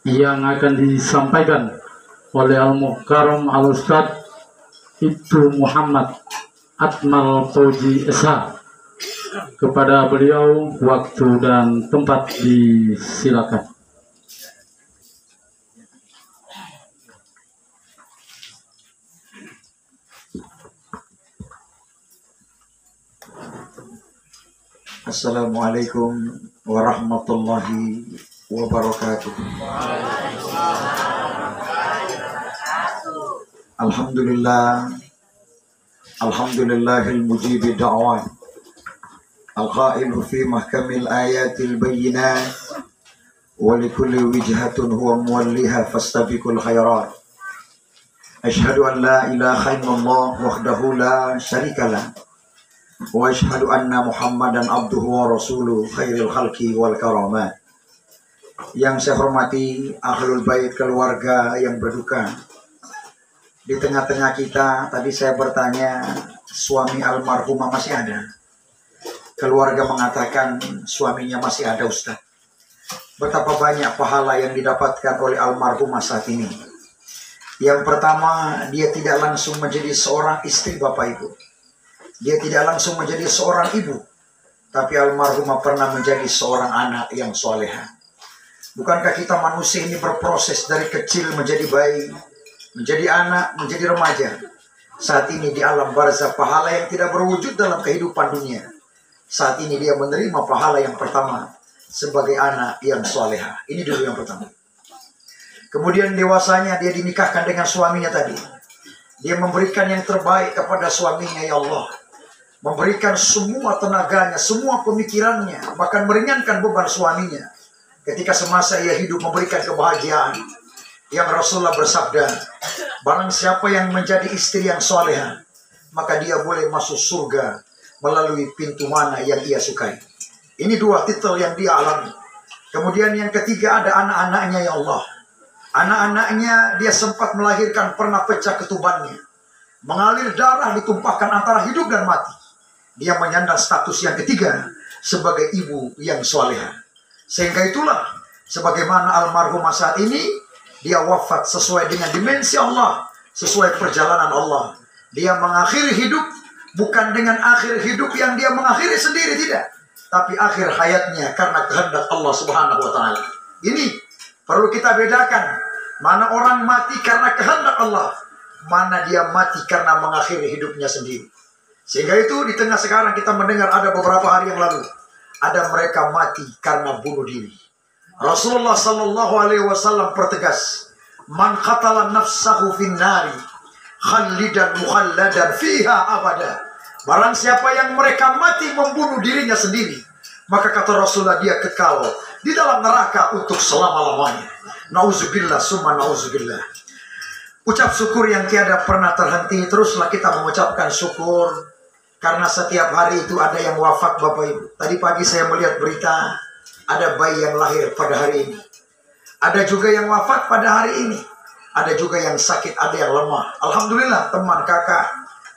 yang akan disampaikan oleh Al-Mukarram Al-Ustadz Ibtu Muhammad Akmal Fauzi SH. Kepada beliau waktu dan tempat disilakan. Assalamualaikum warahmatullahi wabarakatuh. Alhamdulillah, alhamdulillahil mujibi da'wat, al-qailu fi mahkamil ayatil bayyinat, wa likulli wijhatun huwa muwalliha fastabiqul khairat. Ashhadu an la ilaha illallah wahdahu la syarikalah, wa ashhadu anna Muhammadan abduhu wa rasuluh khairil khalqi wal karamat. Yang saya hormati ahlul bait, keluarga yang berduka. Di tengah-tengah kita tadi saya bertanya, suami almarhumah masih ada? Keluarga mengatakan suaminya masih ada, Ustaz. Betapa banyak pahala yang didapatkan oleh almarhumah saat ini. Yang pertama, dia tidak langsung menjadi seorang istri Bapak Ibu. Dia tidak langsung menjadi seorang ibu, tapi almarhumah pernah menjadi seorang anak yang soleha. Bukankah kita manusia ini berproses dari kecil menjadi bayi, menjadi anak, menjadi remaja. Saat ini di alam barzah, pahala yang tidak berwujud dalam kehidupan dunia. Saat ini dia menerima pahala yang pertama sebagai anak yang soleha. Ini dulu yang pertama. Kemudian dewasanya dia dinikahkan dengan suaminya tadi. Dia memberikan yang terbaik kepada suaminya, ya Allah. Memberikan semua tenaganya, semua pemikirannya, bahkan meringankan beban suaminya. Ketika semasa ia hidup memberikan kebahagiaan. Yang Rasulullah bersabda, barang siapa yang menjadi istri yang soleha, maka dia boleh masuk surga melalui pintu mana yang ia sukai. Ini dua titel yang dia alami. Kemudian yang ketiga ada anak-anaknya, ya Allah. Anak-anaknya dia sempat melahirkan, pernah pecah ketubannya. Mengalir darah, ditumpahkan antara hidup dan mati. Dia menyandang status yang ketiga sebagai ibu yang soleha. Sehingga itulah, sebagaimana almarhumah saat ini, dia wafat sesuai dengan dimensi Allah, sesuai perjalanan Allah. Dia mengakhiri hidup, bukan dengan akhir hidup yang dia mengakhiri sendiri, tidak. Tapi akhir hayatnya karena kehendak Allah Subhanahu wa Ta'ala. Ini perlu kita bedakan. Mana orang mati karena kehendak Allah, mana dia mati karena mengakhiri hidupnya sendiri. Sehingga itu di tengah sekarang kita mendengar ada beberapa hari yang lalu, ada mereka mati karena bunuh diri. Rasulullah sallallahu alaihi wasallam pertegas, man qatala nafsahu fin nari khalidan mukhalladan fiha abada. Barang siapa yang mereka mati membunuh dirinya sendiri, maka kata Rasulullah dia kekal di dalam neraka untuk selama-lamanya. Nauzubillah summa nauzubillah. Ucap syukur yang tiada pernah terhenti. Teruslah kita mengucapkan syukur, karena setiap hari itu ada yang wafat, Bapak Ibu. Tadi pagi saya melihat berita, ada bayi yang lahir pada hari ini. Ada juga yang wafat pada hari ini. Ada juga yang sakit, ada yang lemah. Alhamdulillah, teman, kakak,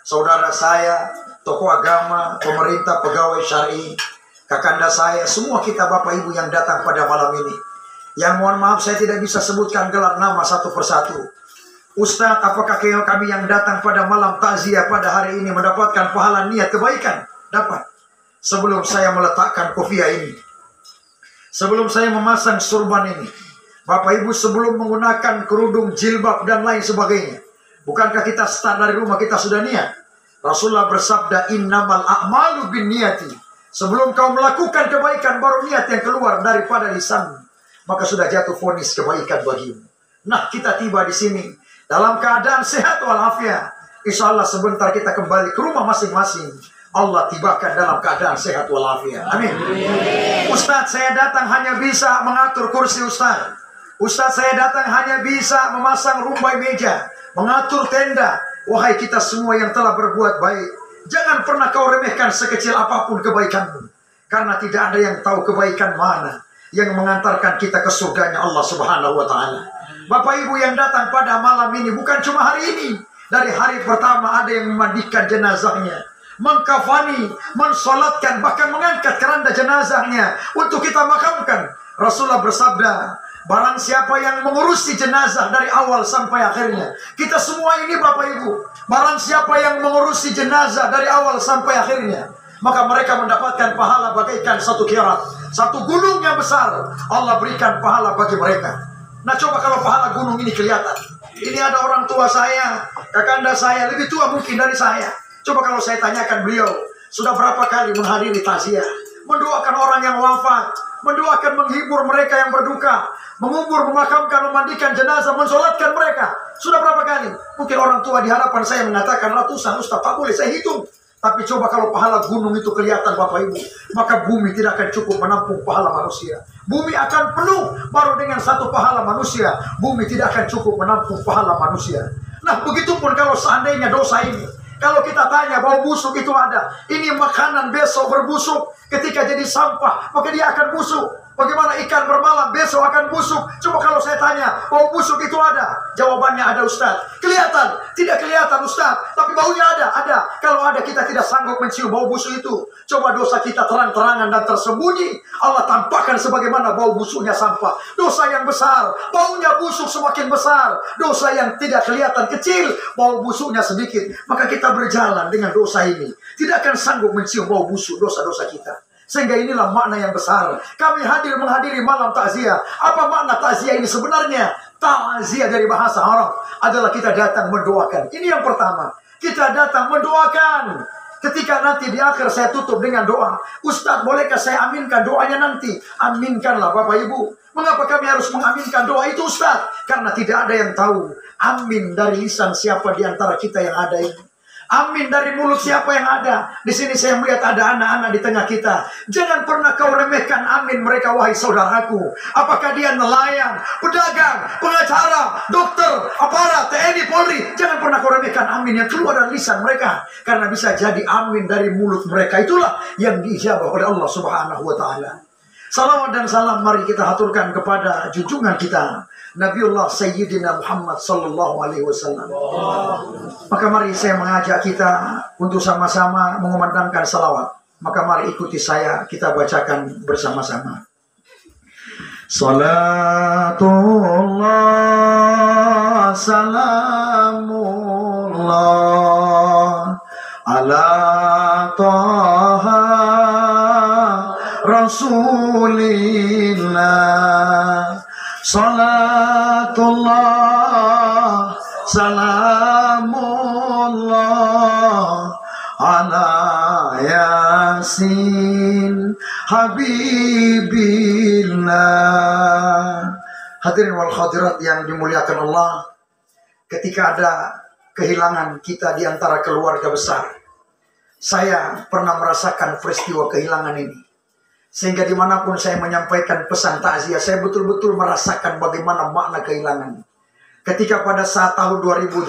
saudara saya, tokoh agama, pemerintah, pegawai syar'i, kakanda saya, semua kita Bapak Ibu yang datang pada malam ini. Yang mohon maaf saya tidak bisa sebutkan gelar nama satu persatu. Ustadz, apakah kami yang datang pada malam takziah pada hari ini mendapatkan pahala niat kebaikan? Dapat. Sebelum saya meletakkan kopiah ini, sebelum saya memasang surban ini, Bapak Ibu sebelum menggunakan kerudung, jilbab dan lain sebagainya, bukankah kita start dari rumah kita sudah niat? Rasulullah bersabda, innamal a'malu binniyati. Sebelum kau melakukan kebaikan, baru niat yang keluar daripada lisan, maka sudah jatuh vonis kebaikan bagimu. Nah, kita tiba di sini dalam keadaan sehat walafiat. Insya Allah sebentar kita kembali ke rumah masing-masing. Allah tibakan dalam keadaan sehat walafiat. Amin. Ustadz, saya datang hanya bisa mengatur kursi Ustadz. Ustadz, saya datang hanya bisa memasang rumbai meja, mengatur tenda. Wahai kita semua yang telah berbuat baik, jangan pernah kau remehkan sekecil apapun kebaikanmu. Karena tidak ada yang tahu kebaikan mana yang mengantarkan kita ke surganya Allah Subhanahu wa Ta'ala. Bapak Ibu yang datang pada malam ini, bukan cuma hari ini. Dari hari pertama ada yang memandikan jenazahnya, mengkafani, mensolatkan, bahkan mengangkat keranda jenazahnya untuk kita makamkan. Rasulullah bersabda, Barang siapa yang mengurusi jenazah dari awal sampai akhirnya. Kita semua ini Bapak Ibu, barang siapa yang mengurusi jenazah dari awal sampai akhirnya, maka mereka mendapatkan pahala bagaikan satu kirat, satu gunung yang besar. Allah berikan pahala bagi mereka. Nah coba kalau pahala gunung ini kelihatan. Ini ada orang tua saya, kakanda saya, lebih tua mungkin dari saya. Coba kalau saya tanyakan beliau, sudah berapa kali menghadiri takziah, mendoakan orang yang wafat, mendoakan menghibur mereka yang berduka, mengubur, memakamkan, memandikan jenazah, mensolatkan mereka. Sudah berapa kali? Mungkin orang tua di hadapan saya mengatakan ratusan, Ustaz, tak boleh saya hitung. Tapi coba kalau pahala gunung itu kelihatan Bapak Ibu, maka bumi tidak akan cukup menampung pahala manusia. Bumi akan penuh baru dengan satu pahala manusia. Bumi tidak akan cukup menampung pahala manusia. Nah begitupun kalau seandainya dosa ini, kalau kita tanya bau busuk itu ada, ini makanan besok berbusuk, ketika jadi sampah maka dia akan busuk. Bagaimana ikan bermalam besok akan busuk. Coba kalau saya tanya bau busuk itu ada, jawabannya ada Ustaz. Kelihatan? Tidak kelihatan Ustaz, tapi baunya ada. Ada. Kalau ada kita tidak sanggup mencium bau busuk itu. Coba dosa kita terang-terangan dan tersembunyi, Allah tampakkan sebagaimana bau busuknya sampah. Dosa yang besar, baunya busuk semakin besar. Dosa yang tidak kelihatan kecil, bau busuknya sedikit. Maka kita berjalan dengan dosa ini, tidak akan sanggup mencium bau busuk dosa-dosa kita. Sehingga inilah makna yang besar. Kami menghadiri malam takziah. Apa makna takziah ini sebenarnya? Takziah dari bahasa Arab adalah kita datang mendoakan. Ini yang pertama. Kita datang mendoakan. Ketika nanti di akhir saya tutup dengan doa, Ustaz bolehkah saya aminkan doanya nanti? Aminkanlah Bapak Ibu. Mengapa kami harus mengaminkan doa itu Ustaz? Karena tidak ada yang tahu amin dari lisan siapa di antara kita yang ada ini. Amin dari mulut siapa yang ada. Di sini saya melihat ada anak-anak di tengah kita. Jangan pernah kau remehkan amin mereka, wahai saudaraku. Apakah dia nelayan, pedagang, pengacara, dokter, aparat, TNI, Polri. Jangan pernah kau remehkan amin yang keluar dari lisan mereka. Karena bisa jadi amin dari mulut mereka. Itulah yang diijabah oleh Allah Subhanahu wa Ta'ala. Salawat dan salam mari kita haturkan kepada junjungan kita, Nabiullah Sayyidina Muhammad Sallallahu Alaihi Wasallam. Maka mari saya mengajak kita untuk sama-sama mengumandangkan salawat. Maka mari ikuti saya, kita bacakan bersama-sama. Salatullah salamullah ala taha Rasulillah. Salatullah salamullah ala yasin habibillah. Hadirin wal hadirat yang dimuliakan Allah, ketika ada kehilangan kita di antara keluarga besar, saya pernah merasakan peristiwa kehilangan ini. Sehingga dimanapun saya menyampaikan pesan takziah, saya betul-betul merasakan bagaimana makna kehilangan. Ketika pada saat tahun 2018,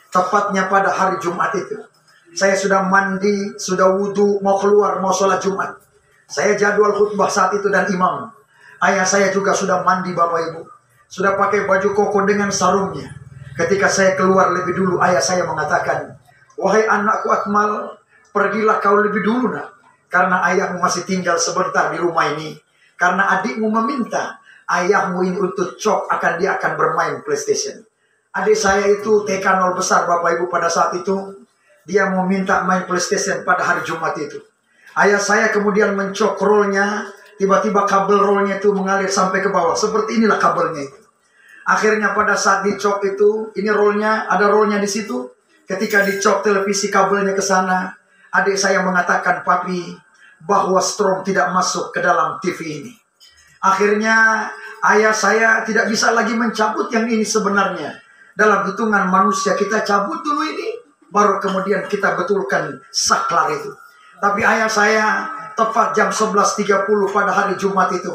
tepatnya pada hari Jumat itu, saya sudah mandi, sudah wudhu, mau keluar, mau sholat Jumat. Saya jadwal khutbah saat itu dan imam. Ayah saya juga sudah mandi Bapak Ibu. Sudah pakai baju koko dengan sarungnya. Ketika saya keluar lebih dulu, ayah saya mengatakan, wahai anakku Akmal, pergilah kau lebih dulu nak. Karena ayahmu masih tinggal sebentar di rumah ini. Karena adikmu meminta ayahmu ini untuk dia akan bermain PlayStation. Adik saya itu TK 0 besar Bapak Ibu pada saat itu. Dia mau minta main PlayStation pada hari Jumat itu. Ayah saya kemudian mencok rollnya. Tiba-tiba kabel rollnya itu mengalir sampai ke bawah. Seperti inilah kabelnya itu. Akhirnya pada saat dicok itu, ini rollnya, ada rollnya di situ. Ketika dicok televisi kabelnya ke sana, adik saya mengatakan, papi, bahwa strom tidak masuk ke dalam TV ini. Akhirnya ayah saya tidak bisa lagi mencabut yang ini sebenarnya. Dalam hitungan manusia kita cabut dulu ini, baru kemudian kita betulkan saklar itu. Tapi ayah saya tepat jam 11.30 pada hari Jumat itu.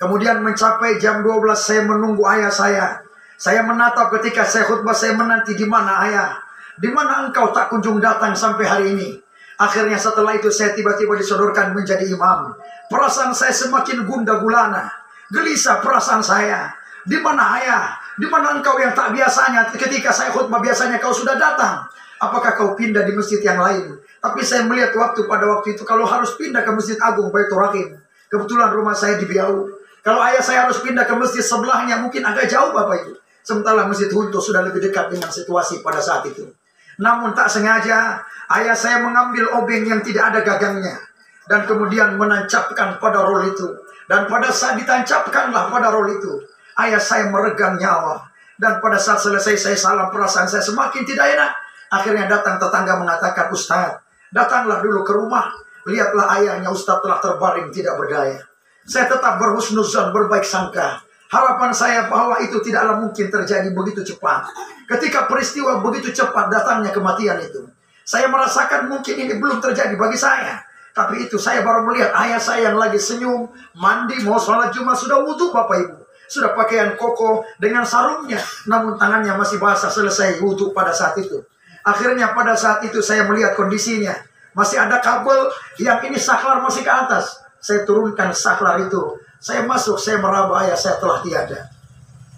Kemudian mencapai jam 12 saya menunggu ayah saya. Saya menatap ketika saya khutbah, saya menanti di mana ayah. Di mana engkau tak kunjung datang sampai hari ini. Akhirnya setelah itu saya tiba-tiba disodorkan menjadi imam. Perasaan saya semakin gundah gulana. Gelisah perasaan saya. Di mana ayah? Di mana engkau yang tak biasanya ketika saya khutbah biasanya kau sudah datang? Apakah kau pindah di masjid yang lain? Tapi saya melihat pada waktu itu kalau harus pindah ke Masjid Agung Baitur Rahim. Kebetulan rumah saya di Biau. Kalau ayah saya harus pindah ke masjid sebelahnya, mungkin agak jauh Bapak Ibu. Sementara Masjid Hunto sudah lebih dekat dengan situasi pada saat itu. Namun tak sengaja, ayah saya mengambil obeng yang tidak ada gagangnya. Dan kemudian menancapkan pada rol itu. Dan pada saat ditancapkanlah pada rol itu, ayah saya meregang nyawa. Dan pada saat selesai saya salam, perasaan saya semakin tidak enak. Akhirnya datang tetangga mengatakan, Ustaz, datanglah dulu ke rumah. Lihatlah ayahnya Ustaz telah terbaring tidak berdaya. Saya tetap berhusnuzan, berbaik sangka. Harapan saya bahwa itu tidaklah mungkin terjadi begitu cepat. Ketika peristiwa begitu cepat datangnya kematian itu, saya merasakan mungkin ini belum terjadi bagi saya. Tapi itu saya baru melihat ayah saya yang lagi senyum, mandi, mau sholat Jumat, sudah wudhu Bapak Ibu. Sudah pakaian koko dengan sarungnya, namun tangannya masih basah selesai wudhu pada saat itu. Akhirnya pada saat itu saya melihat kondisinya. Masih ada kabel yang ini saklar masih ke atas. Saya turunkan saklar itu. Saya masuk, saya meraba ayah saya telah tiada.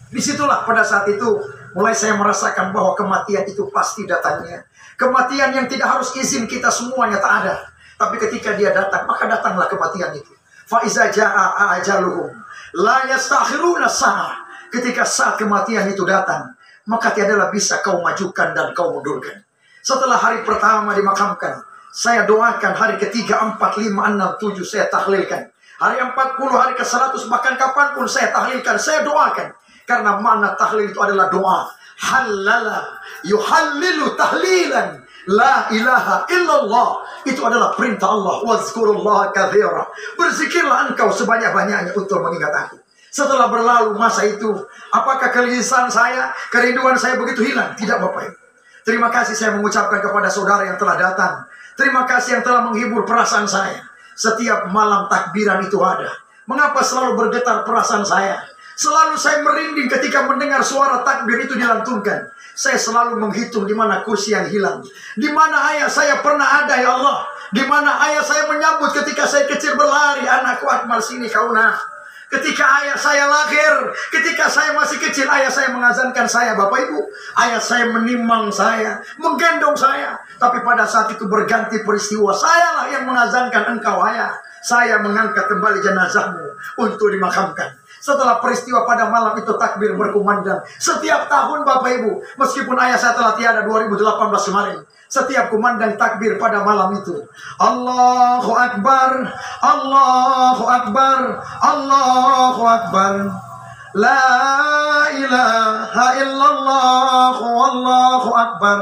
Disitulah pada saat itu mulai saya merasakan bahwa kematian itu pasti datangnya. Kematian yang tidak harus izin kita semuanya tak ada. Tapi ketika dia datang, maka datanglah kematian itu. Faiza jaa ajaluhum la yastakhiruna sa'ah. Ketika saat kematian itu datang, maka tiadalah bisa kau majukan dan kau mundurkan. Setelah hari pertama dimakamkan, saya doakan hari ketiga, 4, 5, 6, 7 saya tahlilkan. Hari 40, hari ke-100, bahkan kapanpun saya tahlilkan, saya doakan. Karena makna tahlil itu adalah doa. Halala yuhallilu tahlilan. La ilaha illallah. Itu adalah perintah Allah. Wazkurullaha katsira. Berzikirlah engkau sebanyak-banyaknya untuk mengingat aku. Setelah berlalu masa itu, apakah kelisan saya, kerinduan saya begitu hilang? Tidak Bapak Ibu. Terima kasih saya mengucapkan kepada saudara yang telah datang. Terima kasih yang telah menghibur perasaan saya. Setiap malam takbiran itu ada. Mengapa selalu bergetar perasaan saya? Selalu saya merinding ketika mendengar suara takbir itu dilantunkan. Saya selalu menghitung di mana kursi yang hilang. Di mana ayah saya pernah ada ya Allah. Di mana ayah saya menyambut ketika saya kecil berlari. Anakku Akmal sini kau nak. Ketika ayah saya lahir, ketika saya masih kecil, ayah saya mengazankan saya, Bapak Ibu. Ayah saya menimang saya, menggendong saya. Tapi pada saat itu berganti peristiwa. Sayalah yang mengazankan engkau, ayah. Saya mengangkat kembali jenazahmu untuk dimakamkan. Setelah peristiwa pada malam itu takbir berkumandang. Setiap tahun Bapak Ibu, meskipun ayah saya telah tiada 2018 kemarin, setiap kumandang takbir pada malam itu. Allahu Akbar, Allahu Akbar, Allahu Akbar. La ilaha illallah, Allahu Akbar.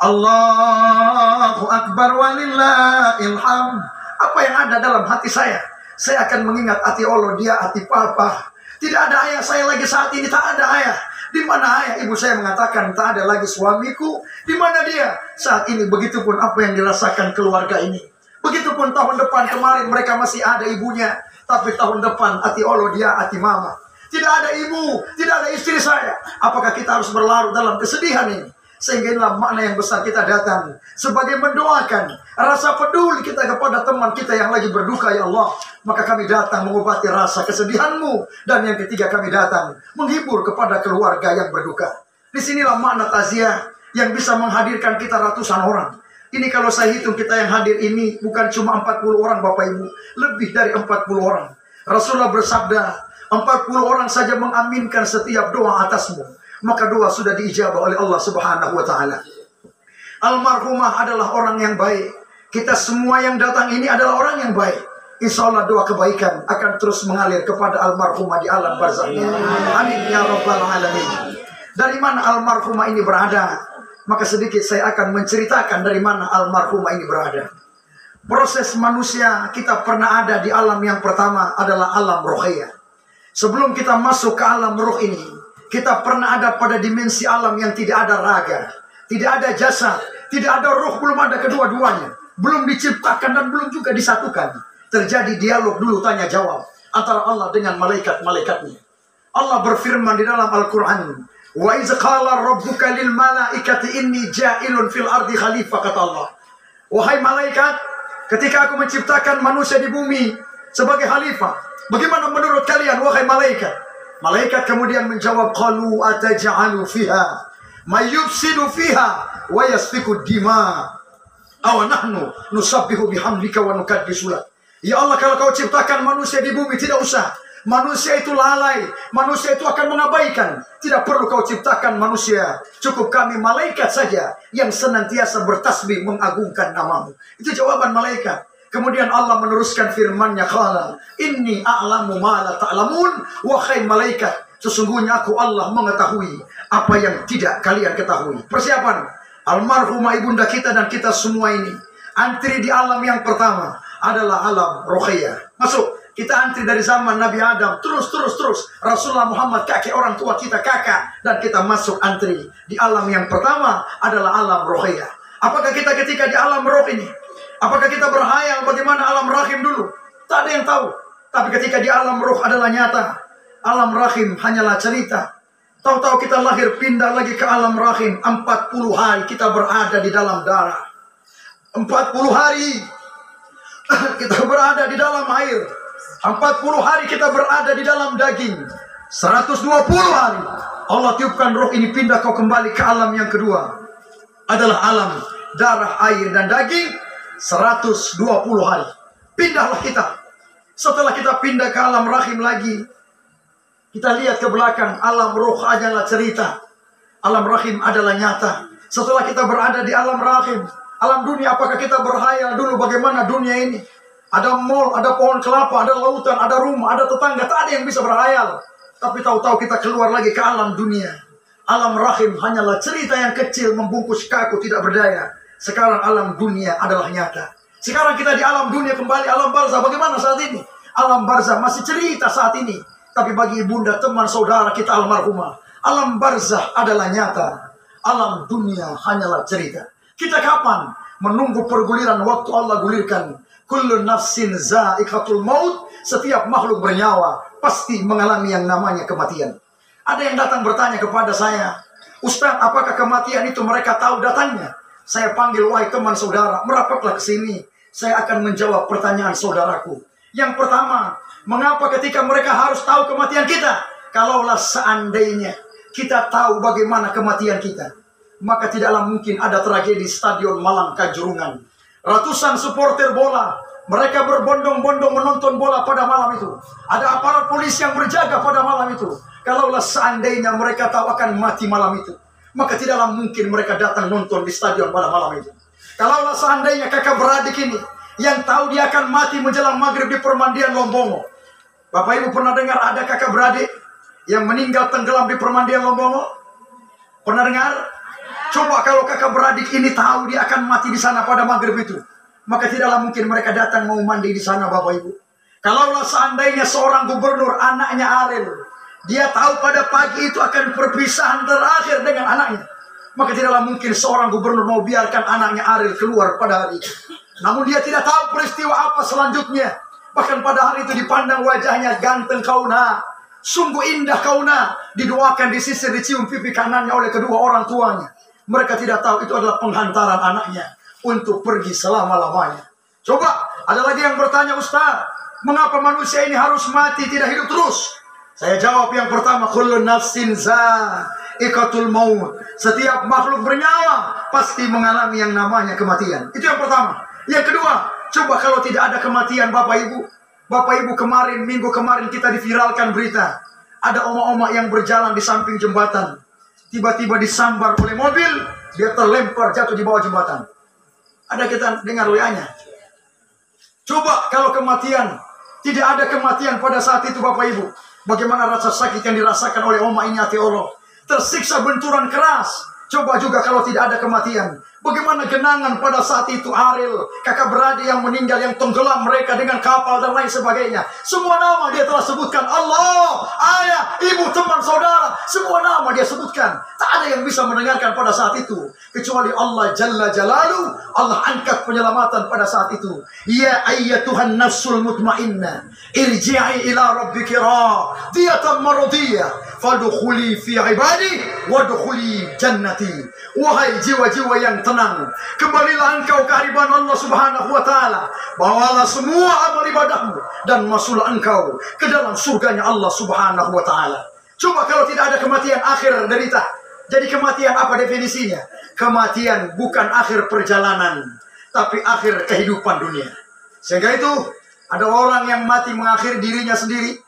Allahu Akbar walillahil hamd. Apa yang ada dalam hati saya? Saya akan mengingat hati Allah, dia hati papa. Tidak ada ayah saya lagi saat ini, tak ada ayah. Di mana ayah? Ibu saya mengatakan tak ada lagi suamiku. Di mana dia? Saat ini begitupun apa yang dirasakan keluarga ini. Begitupun tahun depan, kemarin mereka masih ada ibunya. Tapi tahun depan hati Allah, dia hati mama. Tidak ada ibu, tidak ada istri saya. Apakah kita harus berlarut dalam kesedihan ini? Sehingga inilah makna yang besar kita datang sebagai mendoakan rasa peduli kita kepada teman kita yang lagi berduka ya Allah. Maka kami datang mengobati rasa kesedihanmu. Dan yang ketiga kami datang menghibur kepada keluarga yang berduka. Disinilah makna taziah yang bisa menghadirkan kita ratusan orang. Ini kalau saya hitung kita yang hadir ini bukan cuma 40 orang Bapak Ibu. Lebih dari 40 orang. Rasulullah bersabda 40 orang saja mengaminkan setiap doa atasmu. Maka doa sudah diijabah oleh Allah Subhanahu wa ta'ala. Almarhumah adalah orang yang baik. Kita semua yang datang ini adalah orang yang baik. Insya Allah doa kebaikan akan terus mengalir kepada almarhumah di alam barzahnya. Amin ya rabbal alamin. Dari mana almarhumah ini berada? Maka sedikit saya akan menceritakan dari mana almarhumah ini berada. Proses manusia kita pernah ada di alam yang pertama adalah alam rohiyah. Sebelum kita masuk ke alam roh ini, kita pernah ada pada dimensi alam yang tidak ada raga, tidak ada jasad, tidak ada roh, belum ada kedua-duanya. Belum diciptakan dan belum juga disatukan. Terjadi dialog dulu tanya jawab antara Allah dengan malaikat-malaikatnya. Allah berfirman di dalam Al-Quran, wa iz qala rabbuka lil malaikati inni ja'ilun fil ardi khalifah, kata Allah. Wahai malaikat, ketika aku menciptakan manusia di bumi sebagai khalifah, bagaimana menurut kalian wahai malaikat? Malaikat kemudian menjawab, qalu ataj'alu fiha may yufsidu fiha wa yasfiku dima aw nahnu nusabbihu bihamdika wa nukaddisu lak. Ya Allah, kalau kau ciptakan manusia di bumi, tidak usah Manusia itu lalai, manusia itu akan mengabaikan. Tidak perlu kau ciptakan manusia, cukup kami malaikat saja yang senantiasa bertasbih mengagungkan namamu. Itu jawaban malaikat. Kemudian Allah meneruskan firman-Nya, qala inni a'lamu ma la ta'lamun. Wahai malaikat, sesungguhnya aku Allah mengetahui apa yang tidak kalian ketahui. Persiapan almarhumah ibunda kita dan kita semua ini antri di alam yang pertama adalah alam rohiyah. Masuk. Kita antri dari zaman Nabi Adam, terus. Rasulullah Muhammad, kakek orang tua kita, kakak. Dan kita masuk antri. Di alam yang pertama adalah alam rohiyah. Apakah kita ketika di alam roh ini, apakah kita berhayal bagaimana alam rahim dulu? Tak ada yang tahu. Tapi ketika di alam roh adalah nyata. Alam rahim hanyalah cerita. Tahu-tahu kita lahir pindah lagi ke alam rahim. 40 hari kita berada di dalam darah. 40 hari kita berada di dalam air. 40 hari kita berada di dalam daging. 120 hari Allah tiupkan roh ini, pindah kau kembali ke alam yang kedua. Adalah alam darah, air dan daging. 120 hari pindahlah kita. Setelah kita pindah ke alam rahim lagi, kita lihat ke belakang. Alam roh adalah cerita, alam rahim adalah nyata. Setelah kita berada di alam rahim, alam dunia, apakah kita berhayal dulu bagaimana dunia ini? Ada mall, ada pohon kelapa, ada lautan, ada rumah, ada tetangga. Tak ada yang bisa berhayal. Tapi tahu-tahu kita keluar lagi ke alam dunia. Alam rahim hanyalah cerita yang kecil membungkus kaku tidak berdaya. Sekarang alam dunia adalah nyata. Sekarang kita di alam dunia kembali, alam barzah. Bagaimana saat ini? Alam barzah masih cerita saat ini. Tapi bagi ibunda, teman, saudara kita almarhumah, alam barzah adalah nyata. Alam dunia hanyalah cerita. Kita kapan menunggu perguliran waktu Allah gulirkan? Kullu nafsin za'iqatul maut. Setiap makhluk bernyawa pasti mengalami yang namanya kematian. Ada yang datang bertanya kepada saya, Ustaz, apakah kematian itu mereka tahu datangnya? Saya panggil, wahai teman saudara, merapatlah ke sini. Saya akan menjawab pertanyaan saudaraku. Yang pertama, mengapa ketika mereka harus tahu kematian kita? Kalaulah seandainya kita tahu bagaimana kematian kita, maka tidaklah mungkin ada tragedi Stadion Malang Kanjuruhan. Ratusan supporter bola, mereka berbondong-bondong menonton bola pada malam itu. Ada aparat polisi yang berjaga pada malam itu. Kalaulah seandainya mereka tahu akan mati malam itu, maka tidaklah mungkin mereka datang nonton di stadion pada malam itu. Kalaulah seandainya kakak beradik ini yang tahu dia akan mati menjelang maghrib di permandian Lombongo. Bapak Ibu pernah dengar ada kakak beradik yang meninggal tenggelam di permandian Lombongo? Pernah dengar? Coba kalau kakak beradik ini tahu dia akan mati di sana pada maghrib itu, maka tidaklah mungkin mereka datang mau mandi di sana, Bapak Ibu. Kalaulah seandainya seorang gubernur, anaknya Ariel, dia tahu pada pagi itu akan perpisahan terakhir dengan anaknya, maka tidaklah mungkin seorang gubernur mau biarkan anaknya Ariel keluar pada hari itu. Namun dia tidak tahu peristiwa apa selanjutnya. Bahkan pada hari itu dipandang wajahnya ganteng kauna, sungguh indah kauna, didoakan, disisir, dicium pipi kanannya oleh kedua orang tuanya. Mereka tidak tahu itu adalah penghantaran anaknya untuk pergi selama-lamanya. Coba, ada lagi yang bertanya, Ustaz, mengapa manusia ini harus mati, tidak hidup terus? Saya jawab yang pertama, kullu nafsin za'iqatul maut. Setiap makhluk bernyawa pasti mengalami yang namanya kematian. Itu yang pertama. Yang kedua, coba kalau tidak ada kematian, Bapak Ibu kemarin, minggu kemarin kita diviralkan berita. Ada oma-oma yang berjalan di samping jembatan. Tiba-tiba disambar oleh mobil, dia terlempar jatuh di bawah jembatan. Ada kita dengar WA-nya. Coba kalau kematian, tidak ada kematian pada saat itu, Bapak Ibu. Bagaimana rasa sakit yang dirasakan oleh oma ini, hati Allah. Tersiksa benturan keras. Coba juga kalau tidak ada kematian. Bagaimana genangan pada saat itu Ariel, kakak beradik yang meninggal, yang tenggelam mereka dengan kapal dan lain sebagainya. Semua nama dia telah sebutkan. Allah, ayah, ibu, teman, saudara, semua nama dia sebutkan. Tak ada yang bisa mendengarkan pada saat itu kecuali Allah Jalla Jalalu. Allah angkat penyelamatan pada saat itu. Ya ayyatuhan nafsul mutmainnah, irji'i ila rabbiki radiyatan maradiyah, fadkhuli fi ibadi wadkhuli jannati. Wahai jiwa-jiwa yang tenang, kembalilah engkau ke hadirat Allah Subhanahu wa taala. Bawalah semua amal ibadahmu dan masuklah engkau ke dalam surganya Allah Subhanahu wa taala. Coba kalau tidak ada kematian, akhir derita. Jadi kematian apa definisinya? Kematian bukan akhir perjalanan, tapi akhir kehidupan dunia. Sehingga itu ada orang yang mati mengakhiri dirinya sendiri,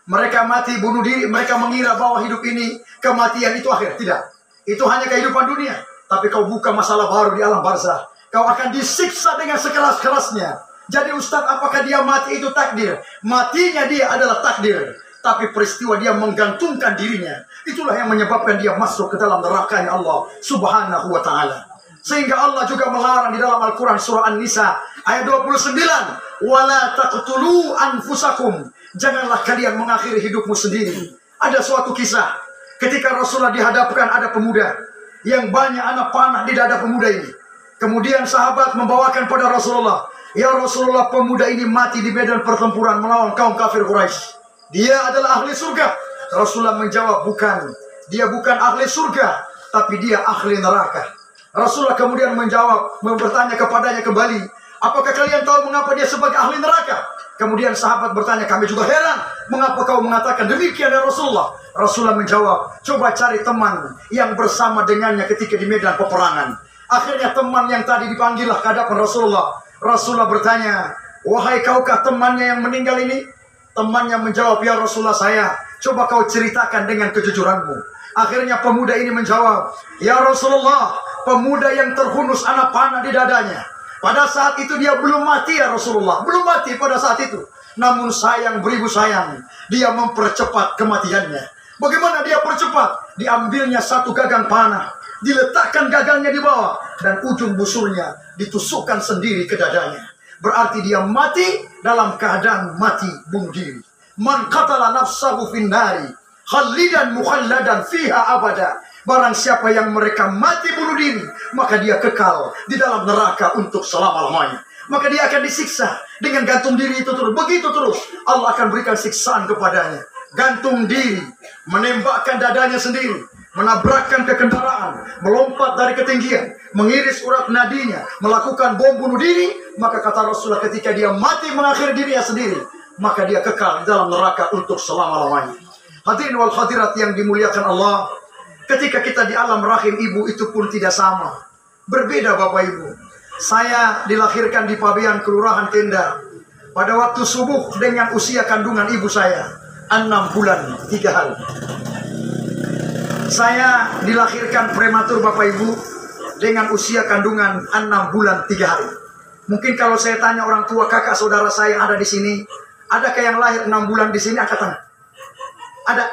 Mereka mati bunuh diri, mereka mengira bahwa hidup ini kematian itu akhir. Tidak. Itu hanya kehidupan dunia. Tapi kau buka masalah baru di alam barzah. Kau akan disiksa dengan sekeras-kerasnya. Jadi Ustaz, apakah dia mati itu takdir? Matinya dia adalah takdir. Tapi peristiwa dia menggantungkan dirinya, itulah yang menyebabkan dia masuk ke dalam nerakanya Allah Subhanahu wa ta'ala. Sehingga Allah juga melarang di dalam Al-Quran surah An-Nisa ayat 29. Wala taqtulu anfusakum. Janganlah kalian mengakhiri hidupmu sendiri. Ada suatu kisah ketika Rasulullah dihadapkan ada pemuda yang banyak anak panah di dada pemuda ini. Kemudian sahabat membawakan pada Rasulullah, ya Rasulullah, pemuda ini mati di medan pertempuran melawan kaum kafir Quraisy. Dia adalah ahli surga. Rasulullah menjawab, bukan. Dia bukan ahli surga, tapi dia ahli neraka. Rasulullah kemudian menjawab, bertanya kepadanya kembali, apakah kalian tahu mengapa dia sebagai ahli neraka? Kemudian sahabat bertanya, kami juga heran, mengapa kau mengatakan demikian ya Rasulullah? Rasulullah menjawab, coba cari teman yang bersama dengannya ketika di medan peperangan. Akhirnya teman yang tadi dipanggillah ke hadapan Rasulullah. Rasulullah bertanya, wahai kaukah temannya yang meninggal ini? Temannya menjawab, ya Rasulullah saya. Coba kau ceritakan dengan kejujuranmu. Akhirnya pemuda ini menjawab, ya Rasulullah, pemuda yang terhunus anak panah di dadanya. Pada saat itu dia belum mati ya Rasulullah. Belum mati pada saat itu. Namun sayang beribu sayang, dia mempercepat kematiannya. Bagaimana dia percepat? Diambilnya satu gagang panah, diletakkan gagangnya di bawah, dan ujung busurnya ditusukkan sendiri ke dadanya. Berarti dia mati dalam keadaan mati bunuh diri. Man qatala nafsahu finnari khalidan mukhalladan fiha abada. Barang siapa yang mereka mati bunuh diri, maka dia kekal di dalam neraka untuk selama-lamanya. Maka dia akan disiksa dengan gantung diri itu terus. Begitu terus Allah akan berikan siksaan kepadanya. Gantung diri, menembakkan dadanya sendiri, menabrakkan ke kendaraan, melompat dari ketinggian, mengiris urat nadinya, melakukan bom bunuh diri. Maka kata Rasulullah, ketika dia mati mengakhiri dirinya sendiri, maka dia kekal di dalam neraka untuk selama-lamanya. Hadirin wal hadirat yang dimuliakan Allah, ketika kita di alam rahim ibu itu pun tidak sama. Berbeda Bapak Ibu. Saya dilahirkan di Pabean, Kelurahan Tenda, pada waktu subuh dengan usia kandungan ibu saya 6 bulan 3 hari. Saya dilahirkan prematur Bapak Ibu dengan usia kandungan 6 bulan 3 hari. Mungkin kalau saya tanya orang tua, kakak, saudara saya yang ada di sini, adakah yang lahir 6 bulan di sini? Angkat tangan. Ada?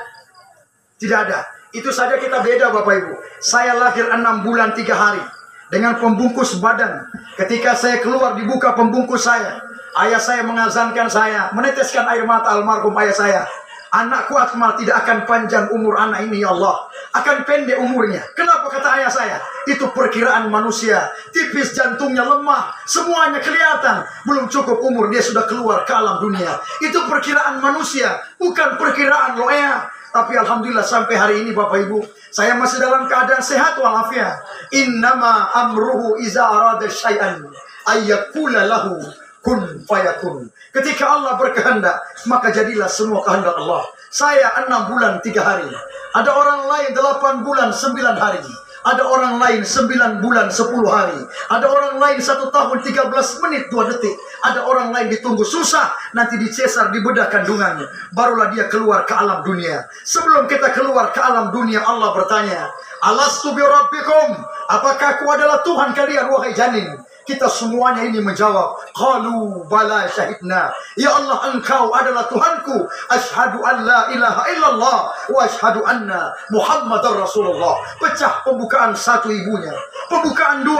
Tidak ada. Itu saja kita beda Bapak Ibu. Saya lahir 6 bulan 3 hari dengan pembungkus badan. Ketika saya keluar dibuka pembungkus saya. Ayah saya mengazankan saya, meneteskan air mata almarhum ayah saya. Anakku Akmal, tidak akan panjang umur anak ini ya Allah, akan pendek umurnya. Kenapa kata ayah saya? Itu perkiraan manusia. Tipis, jantungnya lemah, semuanya kelihatan. Belum cukup umur dia sudah keluar ke alam dunia. Itu perkiraan manusia, bukan perkiraan lo ya. Tapi alhamdulillah sampai hari ini Bapak Ibu, saya masih dalam keadaan sehat walafiat. Innama amruhu iza arada syai'an ayyakula lahu kun fayakun. Ketika Allah berkehendak, maka jadilah semua kehendak Allah. Saya 6 bulan 3 hari. Ada orang lain 8 bulan 9 hari. Ada orang lain 9 bulan 10 hari. Ada orang lain 1 tahun 13 menit 2 detik. Ada orang lain ditunggu susah, nanti dicesar, dibedah kandungannya, barulah dia keluar ke alam dunia. Sebelum kita keluar ke alam dunia, Allah bertanya, Alastu bi rabbikum? Apakah aku adalah Tuhan kalian wahai janin? Kita semuanya ini menjawab, qalu bala syahidna. Ya Allah, engkau adalah Tuhanku. Asyhadu an la ilaha illallah wa asyhadu anna Muhammadar Rasulullah. Pecah pembukaan 1 ibunya, pembukaan 2,